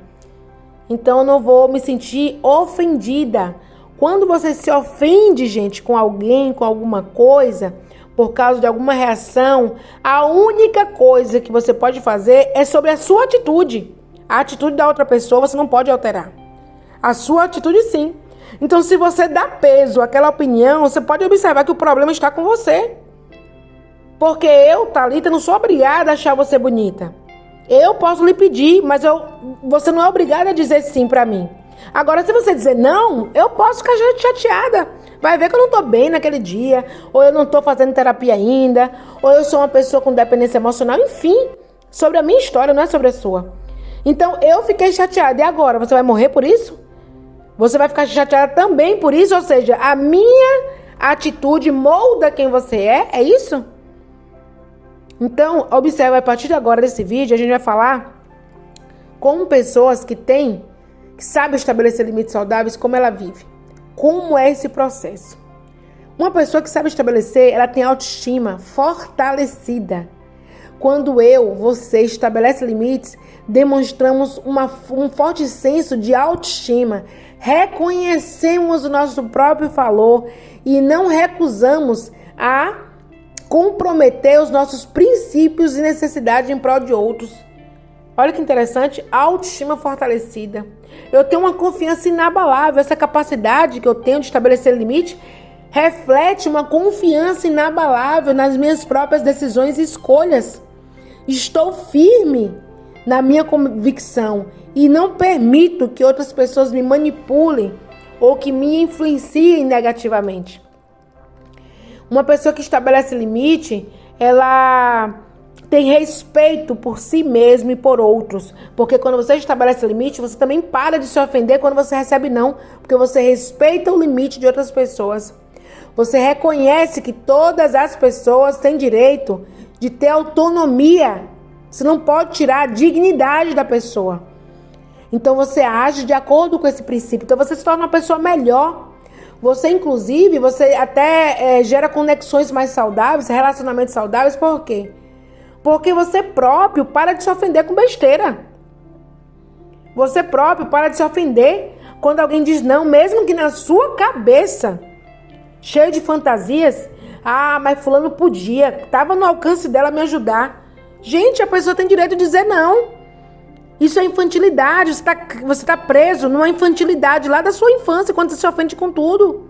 Então eu não vou me sentir ofendida. Quando você se ofende, gente, com alguém, com alguma coisa, por causa de alguma reação, a única coisa que você pode fazer é sobre a sua atitude. A atitude da outra pessoa você não pode alterar. A sua atitude sim. Então, se você dá peso àquela opinião, você pode observar que o problema está com você. Porque eu, Thalita, não sou obrigada a achar você bonita. Eu posso lhe pedir, mas você não é obrigada a dizer sim pra mim. Agora, se você dizer não, eu posso ficar chateada. Vai ver que eu não tô bem naquele dia, ou eu não tô fazendo terapia ainda, ou eu sou uma pessoa com dependência emocional, enfim. Sobre a minha história, não é sobre a sua. Então, eu fiquei chateada. E agora? Você vai morrer por isso? Você vai ficar chateada também por isso? Ou seja, a minha atitude molda quem você é? É isso? Então, observe, a partir de agora desse vídeo, a gente vai falar com pessoas que sabem estabelecer limites saudáveis, como ela vive. Como é esse processo? Uma pessoa que sabe estabelecer, ela tem autoestima fortalecida. Quando você estabelece limites, demonstramos um forte senso de autoestima, reconhecemos o nosso próprio valor e não recusamos a comprometer os nossos princípios e necessidades em prol de outros. Olha que interessante, autoestima fortalecida. Eu tenho uma confiança inabalável, essa capacidade que eu tenho de estabelecer limite reflete uma confiança inabalável nas minhas próprias decisões e escolhas. Estou firme na minha convicção e não permito que outras pessoas me manipulem ou que me influenciem negativamente. Uma pessoa que estabelece limite, ela tem respeito por si mesma e por outros. Porque quando você estabelece limite, você também para de se ofender quando você recebe não. Porque você respeita o limite de outras pessoas. Você reconhece que todas as pessoas têm direito de ter autonomia. Você não pode tirar a dignidade da pessoa. Então você age de acordo com esse princípio. Então você se torna uma pessoa melhor. Você, inclusive, até gera conexões mais saudáveis, relacionamentos saudáveis. Por quê? Porque você próprio para de se ofender com besteira. Você próprio para de se ofender quando alguém diz não, mesmo que na sua cabeça, cheio de fantasias, mas fulano podia, estava no alcance dela me ajudar. Gente, a pessoa tem direito de dizer não. Isso é infantilidade, você tá preso numa infantilidade lá da sua infância, quando você se ofende com tudo.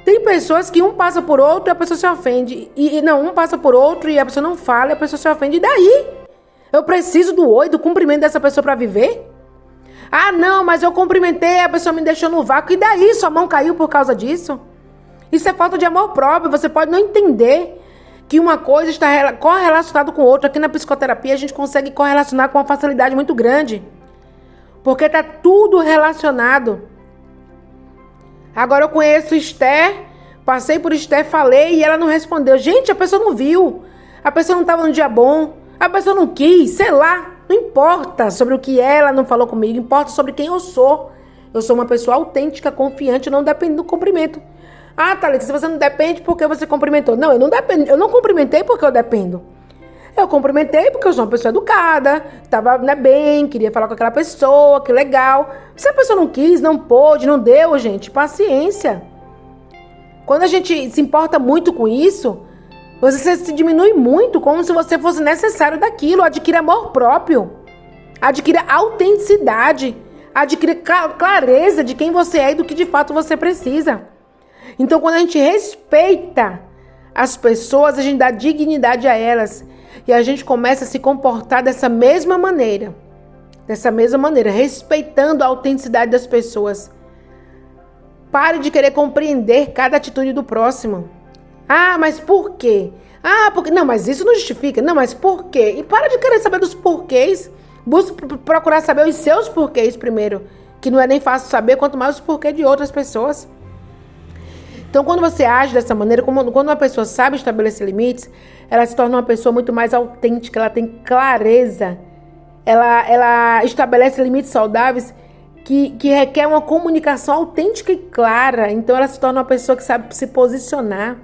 Tem pessoas que um passa por outro e a pessoa se ofende. Um passa por outro e a pessoa não fala e a pessoa se ofende. E daí? Eu preciso do cumprimento dessa pessoa para viver? Ah, não, mas eu cumprimentei, a pessoa me deixou no vácuo. E daí? Sua mão caiu por causa disso? Isso é falta de amor próprio. Você pode não entender que uma coisa está correlacionada com outra. Aqui na psicoterapia a gente consegue correlacionar com uma facilidade muito grande. Porque está tudo relacionado. Agora eu conheço Esther, passei por Esther, falei e ela não respondeu. Gente, a pessoa não viu. A pessoa não estava no dia bom. A pessoa não quis, sei lá. Não importa sobre o que ela não falou comigo. Importa sobre quem eu sou. Eu sou uma pessoa autêntica, confiante, não dependo do cumprimento. Ah, Thalita, se você não depende, por que você cumprimentou? Não, eu não dependo. Eu não cumprimentei porque eu dependo. Eu cumprimentei porque eu sou uma pessoa educada, estava bem, queria falar com aquela pessoa, que legal. Se a pessoa não quis, não pôde, não deu, gente, paciência. Quando a gente se importa muito com isso, você se diminui muito, como se você fosse necessário daquilo. Adquira amor próprio, adquira autenticidade, adquira clareza de quem você é e do que de fato você precisa. Então, quando a gente respeita as pessoas, a gente dá dignidade a elas. E a gente começa a se comportar dessa mesma maneira, respeitando a autenticidade das pessoas. Pare de querer compreender cada atitude do próximo. Ah, mas por quê? Ah, porque... Não, mas isso não justifica. Não, mas por quê? E para de querer saber dos porquês. Busque procurar saber os seus porquês primeiro, que não é nem fácil saber, quanto mais os porquês de outras pessoas. Então, quando você age dessa maneira, quando uma pessoa sabe estabelecer limites, ela se torna uma pessoa muito mais autêntica, ela tem clareza, ela estabelece limites saudáveis que requer uma comunicação autêntica e clara. Então, ela se torna uma pessoa que sabe se posicionar.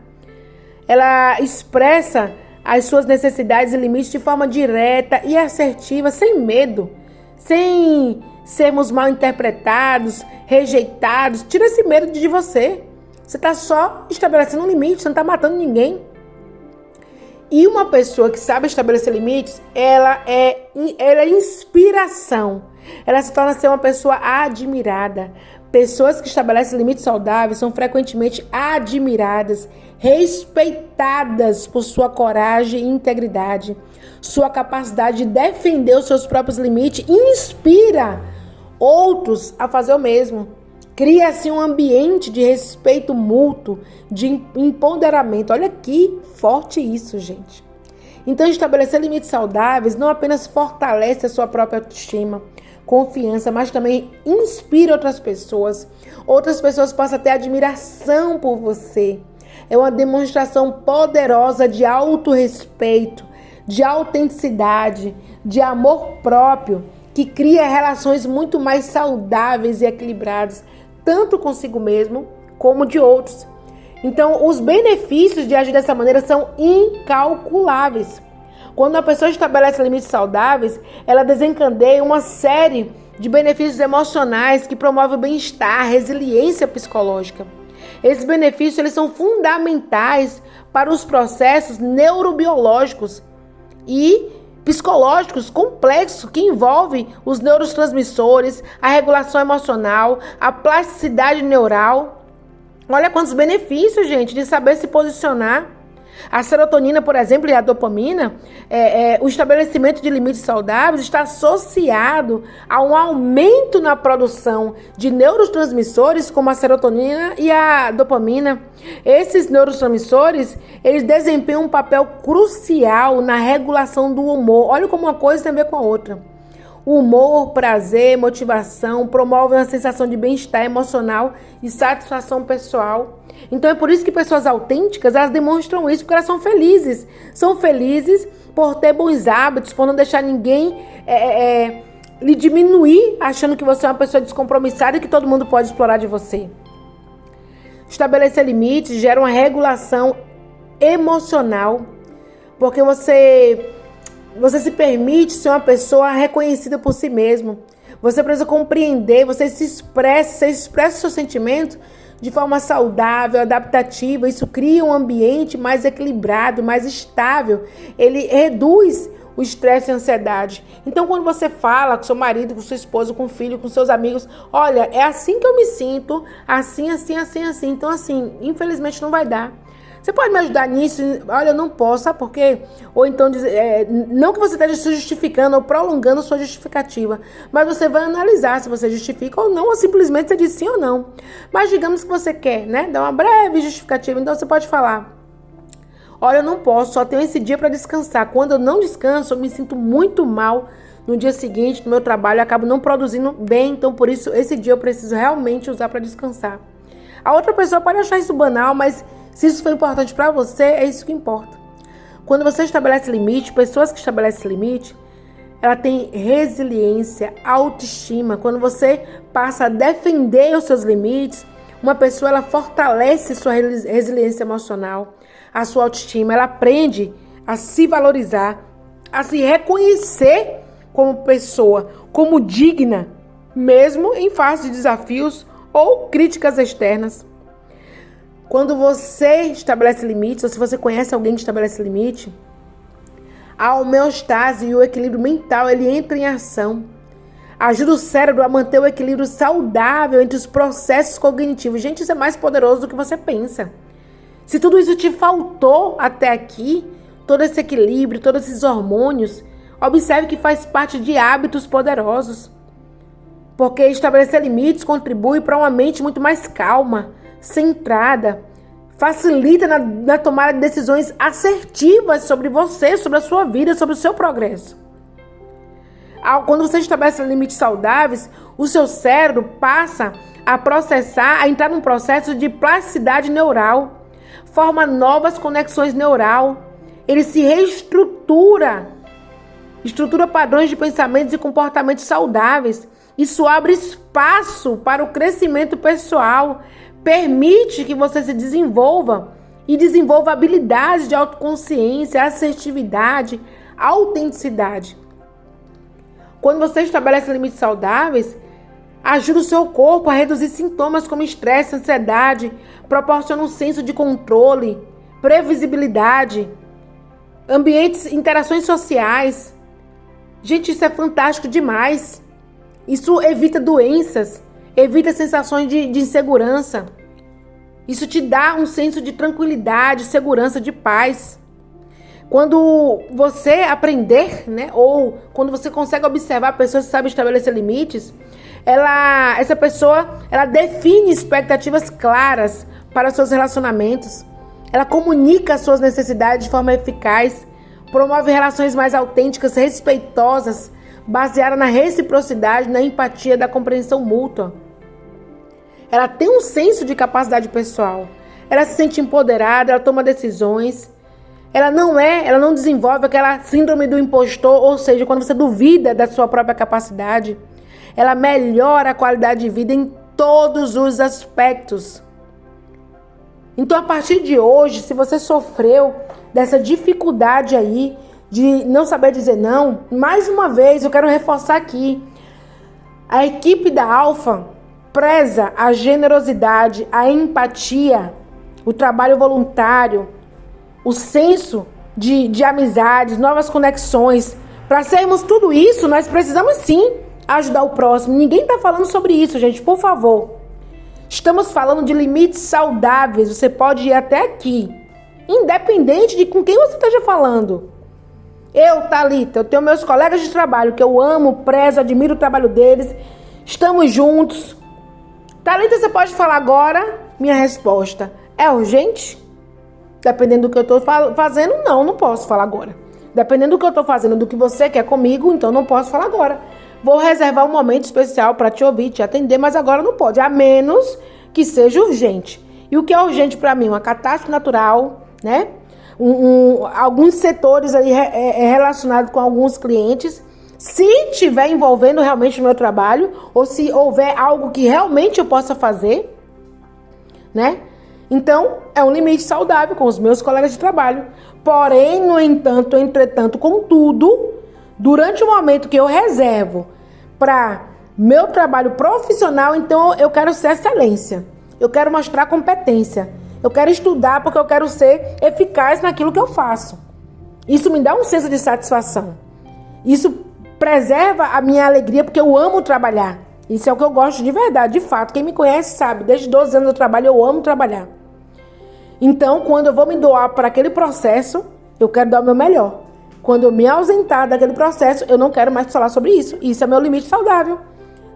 Ela expressa as suas necessidades e limites de forma direta e assertiva, sem medo, sem sermos mal interpretados, rejeitados. Tira esse medo de você. Você está só estabelecendo um limite, você não está matando ninguém. E uma pessoa que sabe estabelecer limites, ela é inspiração. Ela se torna ser uma pessoa admirada. Pessoas que estabelecem limites saudáveis são frequentemente admiradas, respeitadas por sua coragem e integridade. Sua capacidade de defender os seus próprios limites inspira outros a fazer o mesmo. Cria assim um ambiente de respeito mútuo, de empoderamento. Olha que forte isso, gente. Então, estabelecer limites saudáveis não apenas fortalece a sua própria autoestima, confiança, mas também inspira outras pessoas. Outras pessoas passam a ter admiração por você. É uma demonstração poderosa de autorrespeito, de autenticidade, de amor próprio, que cria relações muito mais saudáveis e equilibradas, tanto consigo mesmo como de outros. Então, os benefícios de agir dessa maneira são incalculáveis. Quando a pessoa estabelece limites saudáveis, ela desencadeia uma série de benefícios emocionais que promovem o bem-estar, resiliência psicológica. Esses benefícios eles são fundamentais para os processos neurobiológicos e psicológicos complexos que envolvem os neurotransmissores, a regulação emocional, a plasticidade neural. Olha quantos benefícios, gente, de saber se posicionar. A serotonina, por exemplo, e a dopamina, o estabelecimento de limites saudáveis está associado a um aumento na produção de neurotransmissores como a serotonina e a dopamina. Esses neurotransmissores, eles desempenham um papel crucial na regulação do humor. Olha como uma coisa tem a ver com a outra. O humor, prazer, motivação promovem uma sensação de bem-estar emocional e satisfação pessoal. Então é por isso que pessoas autênticas, elas demonstram isso, porque elas são felizes. São felizes por ter bons hábitos, por não deixar ninguém lhe diminuir, achando que você é uma pessoa descompromissada e que todo mundo pode explorar de você. Estabelecer limites gera uma regulação emocional, porque você se permite ser uma pessoa reconhecida por si mesmo. Você precisa compreender, você expressa os seus sentimentos de forma saudável, adaptativa. Isso cria um ambiente mais equilibrado, mais estável. Ele reduz o estresse e a ansiedade. Então, quando você fala com seu marido, com sua esposa, com o filho, com seus amigos, olha, é assim que eu me sinto, assim, assim, assim, assim. Então, assim, infelizmente não vai dar. Você pode me ajudar nisso? Olha, eu não posso, sabe por quê? Ou então, não que você esteja se justificando ou prolongando sua justificativa, mas você vai analisar se você justifica ou não, ou simplesmente você diz sim ou não. Mas digamos que você quer, né? Dar uma breve justificativa, então você pode falar: Olha, eu não posso, só tenho esse dia para descansar. Quando eu não descanso, eu me sinto muito mal no dia seguinte, no meu trabalho, eu acabo não produzindo bem. Então, por isso, esse dia eu preciso realmente usar para descansar. A outra pessoa pode achar isso banal, mas se isso for importante para você, é isso que importa. Quando você estabelece limite, pessoas que estabelecem limite, ela tem resiliência, autoestima. Quando você passa a defender os seus limites, uma pessoa ela fortalece sua resiliência emocional, a sua autoestima. Ela aprende a se valorizar, a se reconhecer como pessoa, como digna, mesmo em face de desafios ou críticas externas. Quando você estabelece limites, ou se você conhece alguém que estabelece limite, a homeostase e o equilíbrio mental, ele entra em ação. Ajuda o cérebro a manter o equilíbrio saudável entre os processos cognitivos. Gente, isso é mais poderoso do que você pensa. Se tudo isso te faltou até aqui, todo esse equilíbrio, todos esses hormônios, observe que faz parte de hábitos poderosos. Porque estabelecer limites contribui para uma mente muito mais calma, centrada, facilita na tomada de decisões assertivas sobre você, sobre a sua vida, sobre o seu progresso. Quando você estabelece limites saudáveis, o seu cérebro passa a processar, a entrar num processo de plasticidade neural, forma novas conexões neural, ele se reestrutura, estrutura padrões de pensamentos e comportamentos saudáveis. Isso abre espaço para o crescimento pessoal, permite que você se desenvolva e desenvolva habilidades de autoconsciência, assertividade, autenticidade. Quando você estabelece limites saudáveis, ajuda o seu corpo a reduzir sintomas como estresse, ansiedade, proporciona um senso de controle, previsibilidade, interações sociais. Gente, isso é fantástico demais. Isso evita doenças, evita sensações de insegurança. Isso te dá um senso de tranquilidade, segurança, de paz. Quando você aprender, ou quando você consegue observar pessoas que sabem estabelecer limites, essa pessoa define expectativas claras para seus relacionamentos. Ela comunica as suas necessidades de forma eficaz, promove relações mais autênticas, respeitosas, baseadas na reciprocidade, na empatia, da compreensão mútua. Ela tem um senso de capacidade pessoal. Ela se sente empoderada, ela toma decisões. Ela não desenvolve aquela síndrome do impostor, ou seja, quando você duvida da sua própria capacidade. Ela melhora a qualidade de vida em todos os aspectos. Então, a partir de hoje, se você sofreu dessa dificuldade aí de não saber dizer não, mais uma vez eu quero reforçar aqui. A equipe da Alfa preza a generosidade, a empatia, o trabalho voluntário, o senso de amizades, novas conexões. Para sermos tudo isso, nós precisamos sim ajudar o próximo. Ninguém está falando sobre isso, gente, por favor. Estamos falando de limites saudáveis. Você pode ir até aqui, independente de com quem você esteja falando. Eu, Thalita, eu tenho meus colegas de trabalho que eu amo, prezo, admiro o trabalho deles. Estamos juntos. Thalita, você pode falar agora? Minha resposta: é urgente? Dependendo do que eu estou fazendo, não posso falar agora. Dependendo do que eu estou fazendo, do que você quer comigo, então não posso falar agora. Vou reservar um momento especial para te ouvir, te atender, mas agora não pode, a menos que seja urgente. E o que é urgente para mim? Uma catástrofe natural, né? Alguns setores aí relacionados com alguns clientes. Se estiver envolvendo realmente o meu trabalho, ou se houver algo que realmente eu possa fazer, né? Então, é um limite saudável com os meus colegas de trabalho. Porém, no entanto, entretanto, contudo, durante o momento que eu reservo para meu trabalho profissional, então eu quero ser excelência. Eu quero mostrar competência. Eu quero estudar porque eu quero ser eficaz naquilo que eu faço. Isso me dá um senso de satisfação. Isso preserva a minha alegria porque eu amo trabalhar. Isso é o que eu gosto de verdade, de fato. Quem me conhece sabe, desde 12 anos eu trabalho, eu amo trabalhar. Então, quando eu vou me doar para aquele processo, eu quero dar o meu melhor. Quando eu me ausentar daquele processo, eu não quero mais falar sobre isso. Isso é meu limite saudável.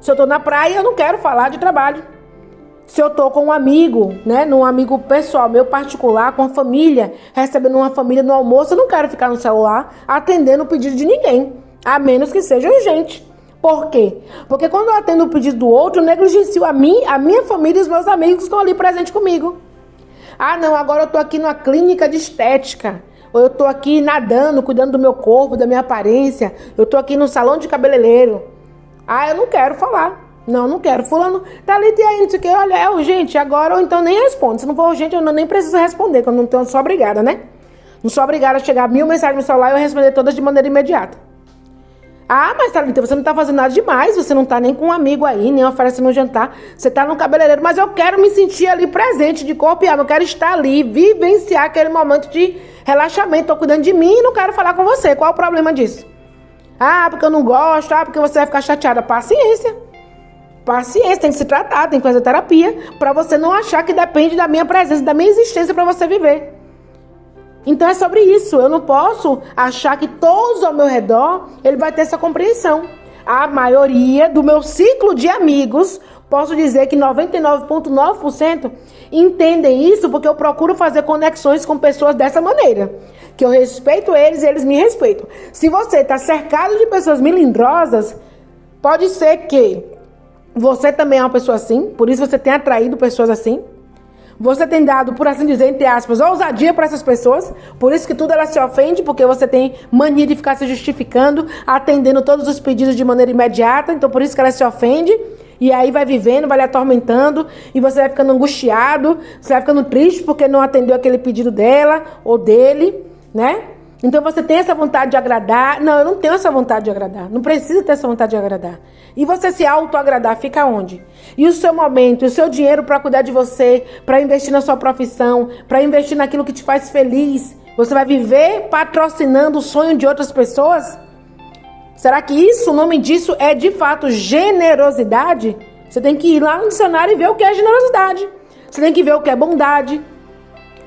Se eu estou na praia, eu não quero falar de trabalho. Se eu tô com um amigo, né, num amigo pessoal, meu particular, com a família, recebendo uma família no almoço, eu não quero ficar no celular atendendo o pedido de ninguém, a menos que seja urgente. Por quê? Porque quando eu atendo o pedido do outro, eu negligencio a minha família e os meus amigos que estão ali presentes comigo. Ah, não, agora eu tô aqui numa clínica de estética. Ou eu tô aqui nadando, cuidando do meu corpo, da minha aparência. Eu tô aqui no salão de cabeleireiro. Ah, eu não quero falar. Não quero. Fulano, tá ali, tem aí, não sei o que. Olha, é urgente agora, ou então nem responde. Se não for urgente, eu nem preciso responder, porque eu não sou obrigada, né? Não sou obrigada a chegar 1000 mensagens no celular e eu responder todas de maneira imediata. Ah, mas Thalita, você não tá fazendo nada demais, você não tá nem com um amigo aí, nem oferecendo um jantar, você tá no cabeleireiro, mas eu quero me sentir ali presente, de corpo e alma, eu quero estar ali, vivenciar aquele momento de relaxamento, tô cuidando de mim e não quero falar com você. Qual é o problema disso? Ah, porque eu não gosto, porque você vai ficar chateada. Paciência, tem que se tratar, tem que fazer terapia, pra você não achar que depende da minha presença, da minha existência pra você viver. Então é sobre isso, eu não posso achar que todos ao meu redor, ele vai ter essa compreensão. A maioria do meu ciclo de amigos, posso dizer que 99,9% entendem isso porque eu procuro fazer conexões com pessoas dessa maneira. Que eu respeito eles e eles me respeitam. Se você está cercado de pessoas melindrosas, pode ser que você também é uma pessoa assim, por isso você tem atraído pessoas assim. Você tem dado, por assim dizer, entre aspas, ousadia para essas pessoas. Por isso que tudo ela se ofende, porque você tem mania de ficar se justificando, atendendo todos os pedidos de maneira imediata. Então, por isso que ela se ofende. E aí vai vivendo, vai lhe atormentando. E você vai ficando angustiado. Você vai ficando triste porque não atendeu aquele pedido dela ou dele, né? Então você tem essa vontade de agradar. Não, eu não tenho essa vontade de agradar. Não precisa ter essa vontade de agradar. E você se autoagradar, fica onde? E o seu momento, o seu dinheiro para cuidar de você, para investir na sua profissão, para investir naquilo que te faz feliz. Você vai viver patrocinando o sonho de outras pessoas? Será que isso, o nome disso é de fato generosidade? Você tem que ir lá no dicionário e ver o que é generosidade. Você tem que ver o que é bondade.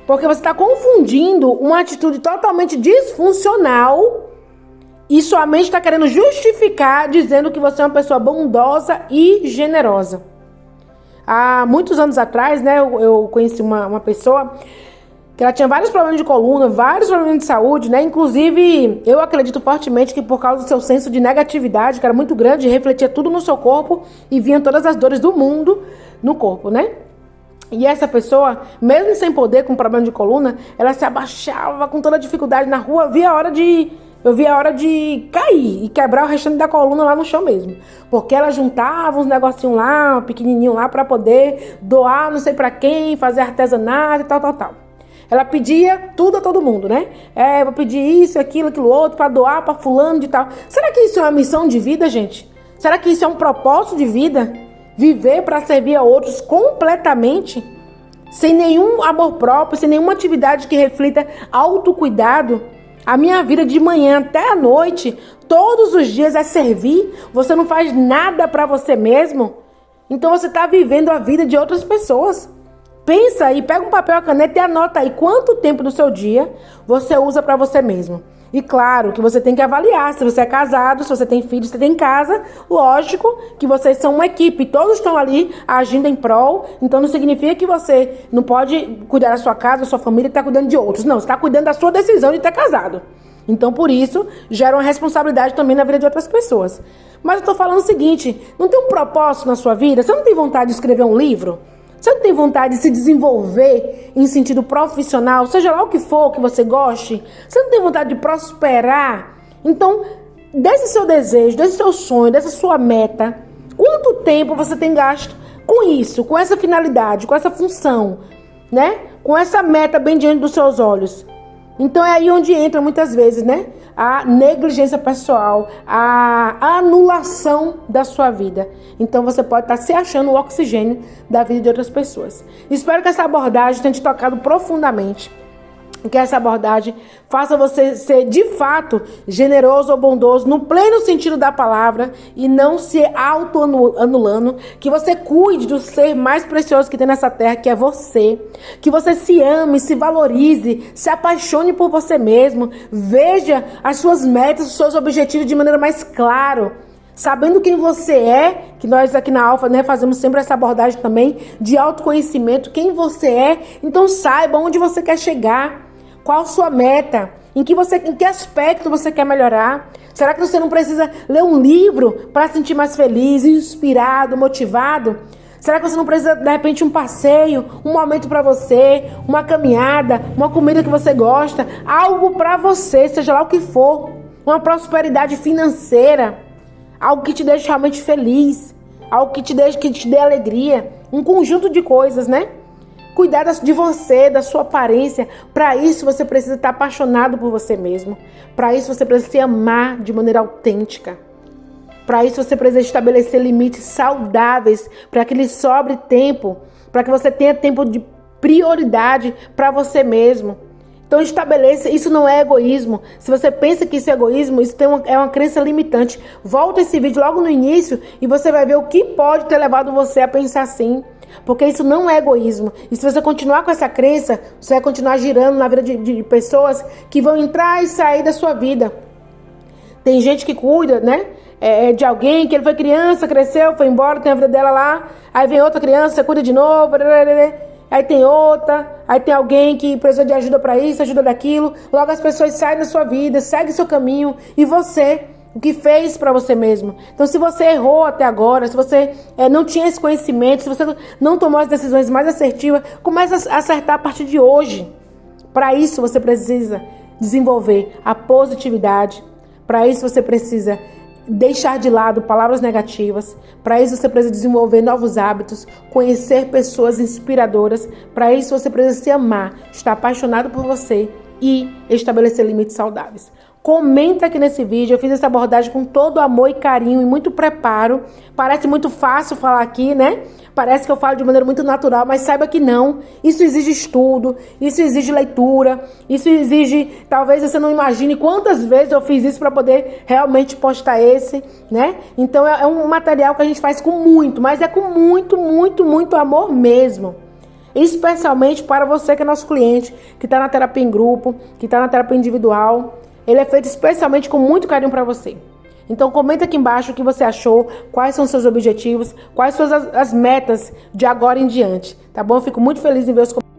Porque você está confundindo uma atitude totalmente disfuncional e sua mente está querendo justificar dizendo que você é uma pessoa bondosa e generosa. Há muitos anos atrás, né, eu conheci uma pessoa que ela tinha vários problemas de coluna, vários problemas de saúde, né? Inclusive, eu acredito fortemente que por causa do seu senso de negatividade, que era muito grande, refletia tudo no seu corpo e vinha todas as dores do mundo no corpo, né? E essa pessoa, mesmo sem poder, com problema de coluna, ela se abaixava com toda dificuldade na rua, eu via a hora de cair e quebrar o restante da coluna lá no chão mesmo. Porque ela juntava uns negocinhos lá, pequenininho lá, pra poder doar não sei pra quem, fazer artesanato e tal. Ela pedia tudo a todo mundo, né? Vou pedir isso, aquilo outro, pra doar pra fulano de tal. Será que isso é uma missão de vida, gente? Será que isso é um propósito de vida? Viver para servir a outros completamente, sem nenhum amor próprio, sem nenhuma atividade que reflita autocuidado. A minha vida de manhã até a noite, todos os dias é servir. Você não faz nada para você mesmo. Então você está vivendo a vida de outras pessoas. Pensa aí, pega um papel e uma caneta e anota aí quanto tempo do seu dia você usa para você mesmo. E claro que você tem que avaliar se você é casado, se você tem filhos, se você tem casa. Lógico que vocês são uma equipe, todos estão ali agindo em prol. Então não significa que você não pode cuidar da sua casa, da sua família e estar cuidando de outros. Não, você está cuidando da sua decisão de ter casado. Então por isso gera uma responsabilidade também na vida de outras pessoas. Mas eu estou falando o seguinte, não tem um propósito na sua vida? Você não tem vontade de escrever um livro? Você não tem vontade de se desenvolver em sentido profissional, seja lá o que for que você goste? Você não tem vontade de prosperar? Então, desse seu desejo, desse seu sonho, dessa sua meta, quanto tempo você tem gasto com isso, com essa finalidade, com essa função, né? Com essa meta bem diante dos seus olhos? Então é aí onde entra muitas vezes, né? A negligência pessoal, a anulação da sua vida. Então você pode estar se achando o oxigênio da vida de outras pessoas. Espero que essa abordagem tenha te tocado profundamente. Que essa abordagem faça você ser de fato generoso ou bondoso no pleno sentido da palavra e não se auto-anulando. Que você cuide do ser mais precioso que tem nessa terra, que é você. Que você se ame, se valorize, se apaixone por você mesmo. Veja as suas metas, os seus objetivos de maneira mais clara. Sabendo quem você é, que nós aqui na Alfa, né, fazemos sempre essa abordagem também de autoconhecimento, quem você é, então saiba onde você quer chegar, qual a sua meta, em que aspecto você quer melhorar. Será que você não precisa ler um livro para se sentir mais feliz, inspirado, motivado? Será que você não precisa, de repente, um passeio, um momento para você, uma caminhada, uma comida que você gosta, algo para você, seja lá o que for, uma prosperidade financeira, algo que te deixe realmente feliz, algo que te dê alegria, um conjunto de coisas, né? Cuidar de você, da sua aparência. Para isso você precisa estar apaixonado por você mesmo. Para isso você precisa se amar de maneira autêntica. Para isso você precisa estabelecer limites saudáveis para que lhe sobre tempo, para que você tenha tempo de prioridade para você mesmo. Então estabeleça, isso não é egoísmo. Se você pensa que isso é egoísmo, isso é uma crença limitante. Volta esse vídeo logo no início e você vai ver o que pode ter levado você a pensar assim. Porque isso não é egoísmo. E se você continuar com essa crença, você vai continuar girando na vida de pessoas que vão entrar e sair da sua vida. Tem gente que cuida, né? De alguém que ele foi criança, cresceu, foi embora, tem a vida dela lá. Aí vem outra criança, cuida de novo. Aí tem outra, aí tem alguém que precisa de ajuda para isso, ajuda daquilo. Logo as pessoas saem da sua vida, seguem seu caminho. E você, o que fez para você mesmo? Então se você errou até agora, se você não tinha esse conhecimento, se você não tomou as decisões mais assertivas, comece a acertar a partir de hoje. Para isso você precisa desenvolver a positividade. Para isso você precisa deixar de lado palavras negativas. Para isso você precisa desenvolver novos hábitos, conhecer pessoas inspiradoras. Para isso você precisa se amar, estar apaixonado por você e estabelecer limites saudáveis. Comenta aqui nesse vídeo, eu fiz essa abordagem com todo amor e carinho e muito preparo. Parece muito fácil falar aqui, né? Parece que eu falo de maneira muito natural, mas saiba que não. Isso exige estudo, isso exige leitura, isso exige... Talvez você não imagine quantas vezes eu fiz isso para poder realmente postar esse, né? Então é um material que a gente faz com muito, mas é com muito, muito, muito amor mesmo. Especialmente para você que é nosso cliente, que está na terapia em grupo, que está na terapia individual. Ele é feito especialmente com muito carinho para você. Então comenta aqui embaixo o que você achou, quais são os seus objetivos, quais são as metas de agora em diante, tá bom? Eu fico muito feliz em ver os comentários.